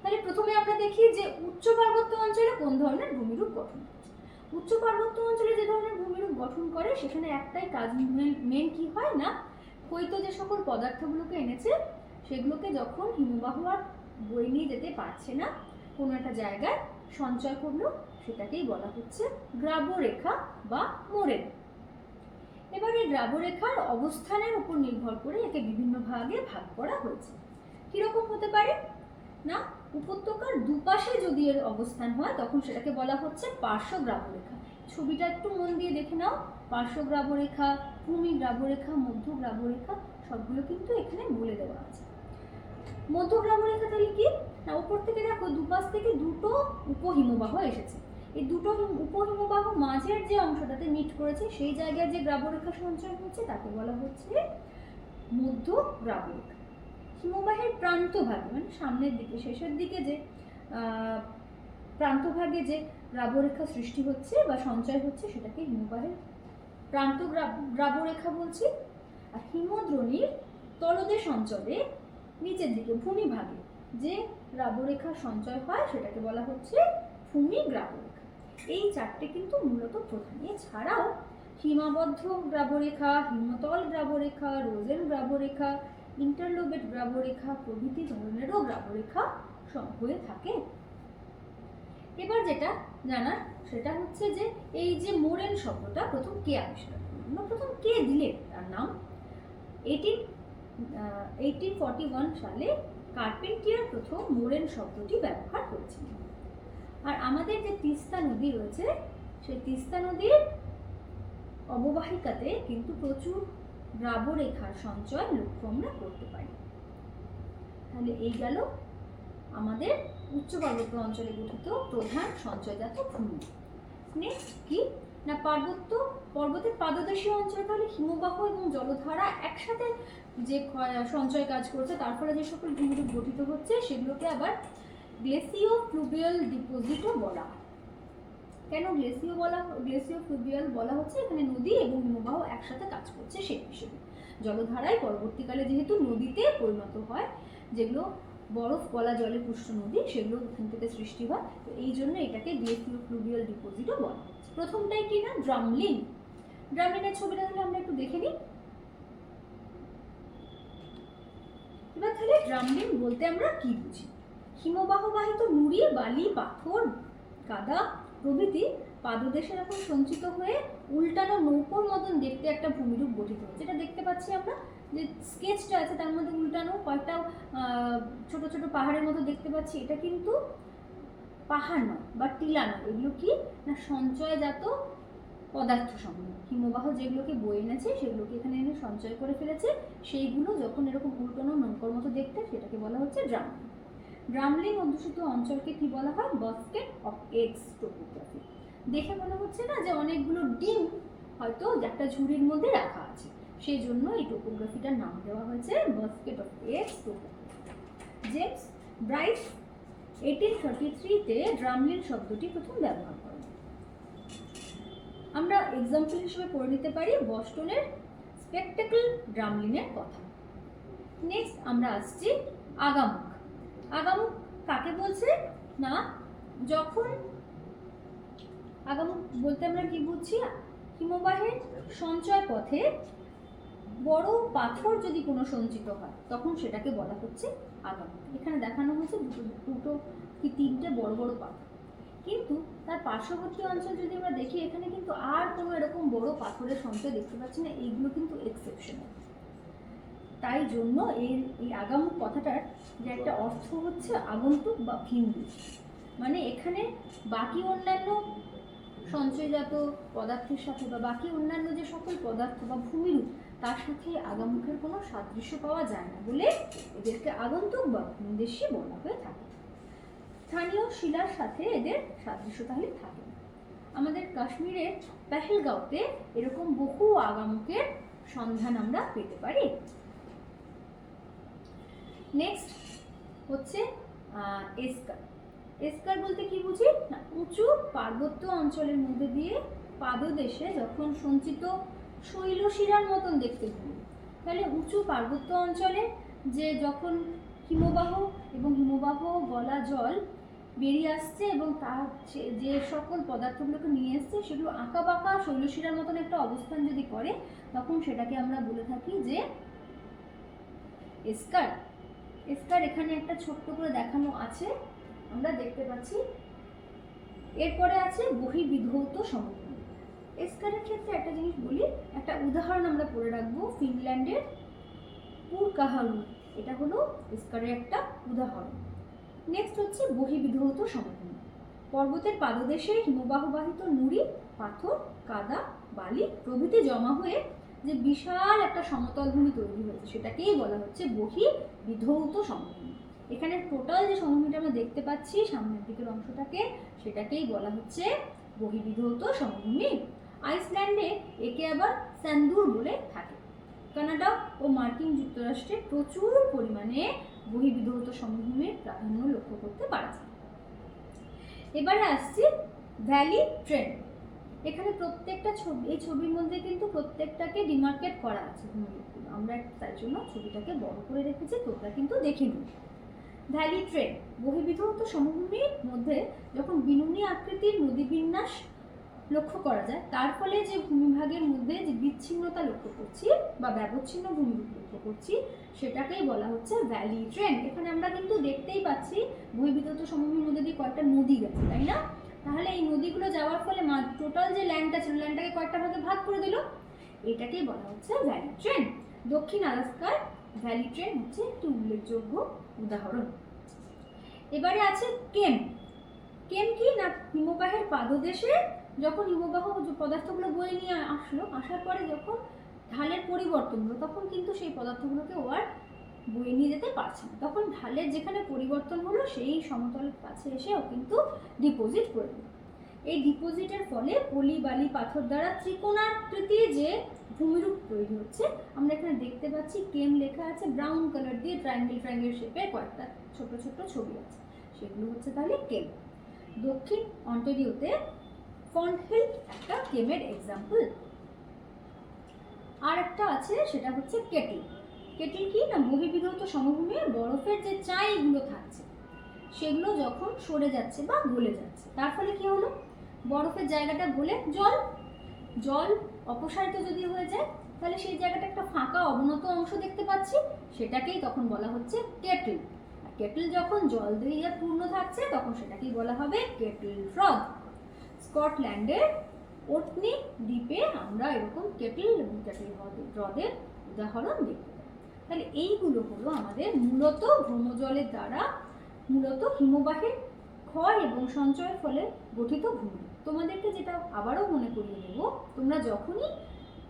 তাহলে প্রথমে আমরা দেখি যে উচ্চ পার্বত্য অঞ্চলে কোন ধরনের ভূমিরূপ গঠন হচ্ছে। উচ্চ পার্বত্য অঞ্চলে যে ধরনের ভূমিরূপ গঠন করে সেখানে একটাই কাজ, মেন কি হয় না, ক্ষয়িত যে সকল পদার্থগুলোকে এনেছে সেগুলোকে যখন হিমবাহ আর বয়ে নিয়ে যেতে পারছে না, কোনো একটা জায়গায় সঞ্চয় করলো, সেটাকেই বলা হচ্ছে গ্রাবরেখা বা মোরেন। এবার এই গ্রাবরেখার অবস্থানের উপর নির্ভর করে একে বিভিন্ন ভাগে ভাগ করা হয়েছে। কিরকম হতে পারে না, উপত্যকার দুপাশে যদি এর অবস্থান হয় তখন সেটাকে বলা হচ্ছে পার্শ্ব গ্রাবরেখা। ছবিটা একটু মন দিয়ে দেখে নাও, পার্শ্ব গ্রাবরেখা, ভূমি গ্রাবরেখা, মধ্য গ্রাবরেখা সবগুলো কিন্তু এখানে বলে দেওয়া আছে। মধ্য গ্রাবরেখা তাহলে কি না, উপর থেকে দেখো দুপাশ থেকে দুটো উপহিমবাহ এসেছে, এই দুটো উপহিমবাহ মাঝের যে অংশটাতে মিট করেছে সেই জায়গায় যে গ্রাবরেখা সঞ্চয় হচ্ছে তাকে বলা হচ্ছে মধ্য গ্রাবরেখা। হিমবাহের প্রান্তভাগে মানে সামনের দিকে শেষের দিকে যে প্রান্তভাগে যে গ্রাবরেখা সৃষ্টি হচ্ছে বা সঞ্চয় হচ্ছে সেটাকে হিমবাহের প্রান্ত গ্রাবরেখা বলছি। আর হিমদ্রোণীর তলদেশ অঞ্চলে নিচের দিকে ভূমিভাগে যে গ্রাবরেখা সঞ্চয় হয় সেটাকে বলা হচ্ছে ভূমি গ্রাবরেখা। এই চারটে কিন্তু মূলত প্রধান। এছাড়াও হিমাবদ্ধ গ্রাবরেখা, হিমতল গ্রাবরেখা, রোজেন গ্রাবরেখা, ইন্টারলোবেট গ্রাবরেখা প্রভৃতি ধরনেরও গ্রাবরেখা হয়ে থাকে। এবার যেটা জানার সেটা হচ্ছে যে এই যে মোরেন শব্দটা প্রথম কে আবিষ্কার করলেন বা প্রথম কে দিলেন তার নাম, 1841 সালে কার্পেন্টিয়ার প্রথম মোরেন শব্দটি ব্যবহার করেছিলেন। আর আমাদের যে তিস্তা নদী রয়েছে সেই তিস্তা নদীর অববাহিকাতে কিন্তু প্রচুর গ্রাবরেখার সঞ্চয় লক্ষ্য আমরা করতে পারি। তাহলে এই গেল আমাদের উচ্চ পার্বত্য অঞ্চলে গঠিত প্রধান সঞ্চয়জাত ভূমি। নেক্সট কি না, পর্বতের পাদদেশীয় অঞ্চল, তাহলে হিমবাহ এবং জলধারা একসাথে যে সঞ্চয় কাজ করছে তার ফলে যে সকল ভূমিরূপ গঠিত হচ্ছে সেগুলোকে আবার গ্লেসিও ফ্লুভিয়াল ডিপোজিটও বলা হয়। কেন গ্লেসিও ফ্লুভিয়াল বলা হচ্ছে? এখানে নদী এবং হিমবাহ একসাথে কাজ করছে সেই হিসেবে। জলধারায় পরবর্তীকালে যেহেতু নদীতে পরিণত হয়, যেগুলো বরফ গলা জলে পুষ্ট নদী, সেগুলো এখান থেকে সৃষ্টি হয়, তো এই জন্য এটাকে গ্লেসিও ফ্লুভিয়াল ডিপোজিটও বলা হচ্ছে। প্রথমটাই কি না, ড্রামলিন। ড্রামলিনের ছবিটা তাহলে আমরা একটু দেখে নিই। এবার তাহলে ড্রামলিন বলতে আমরা কি বুঝি? হিমবাহ বাহিত নুড়ি, বালি, পাথর, কাদা প্রভৃতি পাদদেশে এরকম সঞ্চিত হয়ে উল্টানো নৌকোর মতন দেখতে একটা ভূমিরূপ গঠিত হচ্ছে। যেটা দেখতে পাচ্ছি আমরা যে স্কেচটা আছে তার মধ্যে উল্টানো কয়েকটা ছোট ছোট পাহাড়ের মতো দেখতে পাচ্ছি। এটা কিন্তু পাহাড় নয় বা টিলা নয়, এগুলো কি না সঞ্চয়জাত পদার্থ সমূহ। হিমবাহ যেগুলোকে বয়ে এনেছে সেগুলোকে এখানে এনে সঞ্চয় করে ফেলেছে, সেইগুলো যখন এরকম উল্টানো নৌকোর মতো দেখতে সেটাকে বলা হচ্ছে ড্রামলিন। ড্রামলিন অধ্যুষিত অঞ্চলকে কি বলা হয়? Basket of eggs topography. দেখে মনে হচ্ছে না যে অনেকগুলো ডিম হয়তো একটা ঝুড়ির মধ্যে রাখা আছে, সেই জন্য এই টোপোগ্রাফিটার নাম দেওয়া হয়েছে basket of eggs topography. James Bryce 1833-তে ড্রামলিন শব্দটি প্রথম ব্যবহার করেন। আমরা এক্সাম্পল হিসেবে পড়ে নিতে পারি বস্টনের স্পেকটেকল ড্রামলিনের কথা। নেক্সট আমরা আসছি আগামুখ। আগামুখ কাকে বলছে না, যখন আগামুখ বলতে আমরা কি বুঝছি? হিমবাহের সঞ্চয় পথে বড় পাথর যদি কোনো সঞ্চিত হয় তখন সেটাকে বলা হচ্ছে আগামুখ। এখানে দেখানো হয়েছে দুটো কি তিনটে বড় বড় পাথর, কিন্তু তার পার্শ্ববর্তী অঞ্চল যদি আমরা দেখি এখানে কিন্তু আর কোনো এরকম বড় পাথরের সঞ্চয় দেখতে পাচ্ছি না, এইগুলো কিন্তু এক্সেপশনাল। তাই জন্য এই আগামুখ কথাটার যে একটা অর্থ হচ্ছে আগন্তুক বা ভিনদেশ। মানে এখানে বাকি অন্যান্য সঞ্চয়জাত পদার্থের সাথে বা বাকি অন্যান্য যে সকল পদার্থ বা ভূমিরূপ তার সাথে আগামুখের কোনো সাদৃশ্য পাওয়া যায় না বলে এদেরকে আগন্তুক বা ভিনদেশী বলা হয়ে থাকে। স্থানীয় শিলার সাথে এদের সাদৃশ্য তাহলে থাকে। আমাদের কাশ্মীরের পেহেলগাঁওতে এরকম বহু আগামুখের সন্ধান আমরা পেতে পারি। নেক্সট হচ্ছে এস্কার। এস্কার বলতে কি বুঝি না, উঁচু পার্বত্য অঞ্চলের মধ্যে দিয়ে পাদদেশে যখন সঞ্চিত শৈলশিরার মতন দেখতে ভূমি, তাহলে উঁচু পার্বত্য অঞ্চলে যে যখন হিমবাহ এবং হিমবাহ গলা জল বেরিয়ে আসছে এবং তার যে সকল পদার্থগুলোকে নিয়ে আসছে সেগুলো আঁকা বাঁকা শৈলশিরার মতন একটা অবস্থান যদি করে, তখন সেটাকে আমরা বলে থাকি যে এস্কার। এস্কার এখানে একটা ছোট্ট করে দেখানো আছে, আমরা দেখতে পাচ্ছি। এরপরে আছে বহির্বিধৌত সমভূমি। এস্কারের ক্ষেত্রে একটা জিনিস বলি, একটা উদাহরণ আমরা পড়ে রাখবো, ফিনল্যান্ডের পুরকাহারু, এটা হলো এস্কারের একটা উদাহরণ। নেক্সট হচ্ছে বহির্বিধৌত সমভূমি। পর্বতের পাদদেশে হিমবাহবাহিত নুড়ি, পাথর, কাদা, বালি প্রভৃতি জমা হয়ে যে বিশাল একটা সমতল ভূমি তৈরি হয়েছে সেটাকেই বলা হচ্ছে বহির্বিধৌত সমভূমি। এখানে টোটাল যে সমভূমিটা আমরা দেখতে পাচ্ছি সামনের দিকের অংশটাকে, সেটাকেই বলা হচ্ছে বহির্বিধৌত সমভূমি। আইসল্যান্ডে একে আবার স্যান্দুর বলে থাকে। কানাডা ও মার্কিন যুক্তরাষ্ট্রে প্রচুর পরিমাণে বহির্বিধৌত সমভূমির প্রাধান্য লক্ষ্য করতে পারা যায়। এবারে আসছি ভ্যালি ট্রেন্ড। এখানে প্রত্যেকটা ছবি, এই ছবির মধ্যে কিন্তু প্রত্যেকটাকে ডিমার্কেট করা আছে ভূমিরূপগুলো, আমরা তার জন্য ছবিটাকে বড় করে রেখেছি, তোমরা কিন্তু দেখে নিও। ভ্যালি ট্রেন্ড বহির্বিধৌত সমভূমির মধ্যে যখন বিনুনি আকৃতির নদী বিন্যাস লক্ষ্য করা যায়, তার ফলে যে ভূমিভাগের মধ্যে যে বিচ্ছিন্নতা লক্ষ্য করছি বা ব্যবচ্ছিন্ন ভূমিরূপ লক্ষ্য করছি সেটাকেই বলা হচ্ছে ভ্যালি ট্রেন্ড। এখানে আমরা কিন্তু দেখতেই পাচ্ছি বহির্বিধৌত সমভূমির মধ্যে দিয়ে কয়েকটা নদী গেছে, তাই না? তাহলে এই নদীগুলো যাওয়ার ফলে টোটাল যে ল্যান্ডটা ছিল ল্যান্ডটাকে কয়েকটা ভাগে ভাগ করে দিল, এটাকেই বলা হচ্ছে ভ্যালি ট্রেন্ড। দক্ষিণ আলাস্কার ভ্যালি ট্রেন্ড হচ্ছে একটি উল্লেখযোগ্য উদাহরণ। এবারে আছে কেম। কেম কি না, হিমবাহের পাদদেশে যখন হিমবাহ পদার্থগুলো বয়ে নিয়ে আসার পরে যখন ঢালের পরিবর্তন হলো, তখন কিন্তু সেই পদার্থগুলোকে ও আর বয়ে নিয়ে যেতে পারছে না, তখন ঢালের যেখানে পরিবর্তন হলো সেই সমতলের কাছে এসে ও কিন্তু ডিপোজিট করে দিল। এই ডিপোজিটের ফলে পলি বালি পাথর দ্বারা ত্রিকোণাকৃতি যে ভূমিরূপ তৈরি হচ্ছে, আমরা এখানে দেখতে পাচ্ছি কেম লেখা আছে, ব্রাউন কালার দিয়ে ট্রায়াঙ্গেল শেপের কয়েকটা ছোট ছোট ছবি আছে, সেগুলো হচ্ছে তাহলে কেম। দক্ষিণ অন্টারিওতে ফন্টহিল একটা কেমের এক্সাম্পল। আর একটা আছে সেটা হচ্ছে কেটল। কেটল কি না, বহির্বিধৌত সমভূমি বরফের যে চাইগুলো থাকছে সেগুলো যখন সরে যাচ্ছে বা গলে যাচ্ছে, তার ফলে কি হলো, বরফের জায়গাটা গলে জল অপসারিত যদি হয়ে যায়, তাহলে সেই জায়গাটা একটা ফাঁকা অবনত অংশ দেখতে পাচ্ছি, সেটাকেই তখন বলা হচ্ছে কেটল। আর কেটল যখন জল দিয়ে পূর্ণ থাকছে তখন সেটাকেই বলা হবে কেটল হ্রদ। স্কটল্যান্ডের ওটনি দ্বীপে আমরা এরকম কেটল এবং কেটল হ্রদের উদাহরণ দেখতে পাই। তাহলে এইগুলো হলো আমাদের মূলত ভ্রমজলের দ্বারা মূলত হিমবাহের ক্ষয় এবং সঞ্চয়ের ফলে গঠিত ভূমি। তোমাদেরকে যেটা আবারও মনে করিয়ে দেব, তোমরা যখনই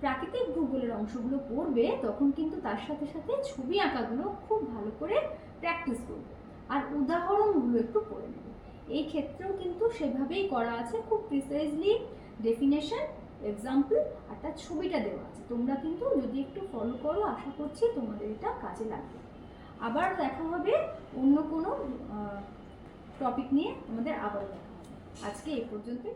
প্রাকৃতিক ভূগোলের অংশগুলো পড়বে তখন কিন্তু তার সাথে সাথে ছবি আঁকাগুলো খুব ভালো করে প্র্যাকটিস করবে আর উদাহরণগুলো একটু পড়ে নেবে। এই ক্ষেত্রেও কিন্তু সেভাবেই করা আছে, খুব প্রিসাইজলি ডেফিনেশন, এক্সাম্পল আর তার ছবিটা দেওয়া আছে। তোমরা কিন্তু যদি একটু ফলো করো, আশা করছি তোমাদের এটা কাজে লাগবে। আবার দেখা হবে অন্য কোনো টপিক নিয়ে, আমাদের আবারও দেখা হবে। আজকে এই পর্যন্তই।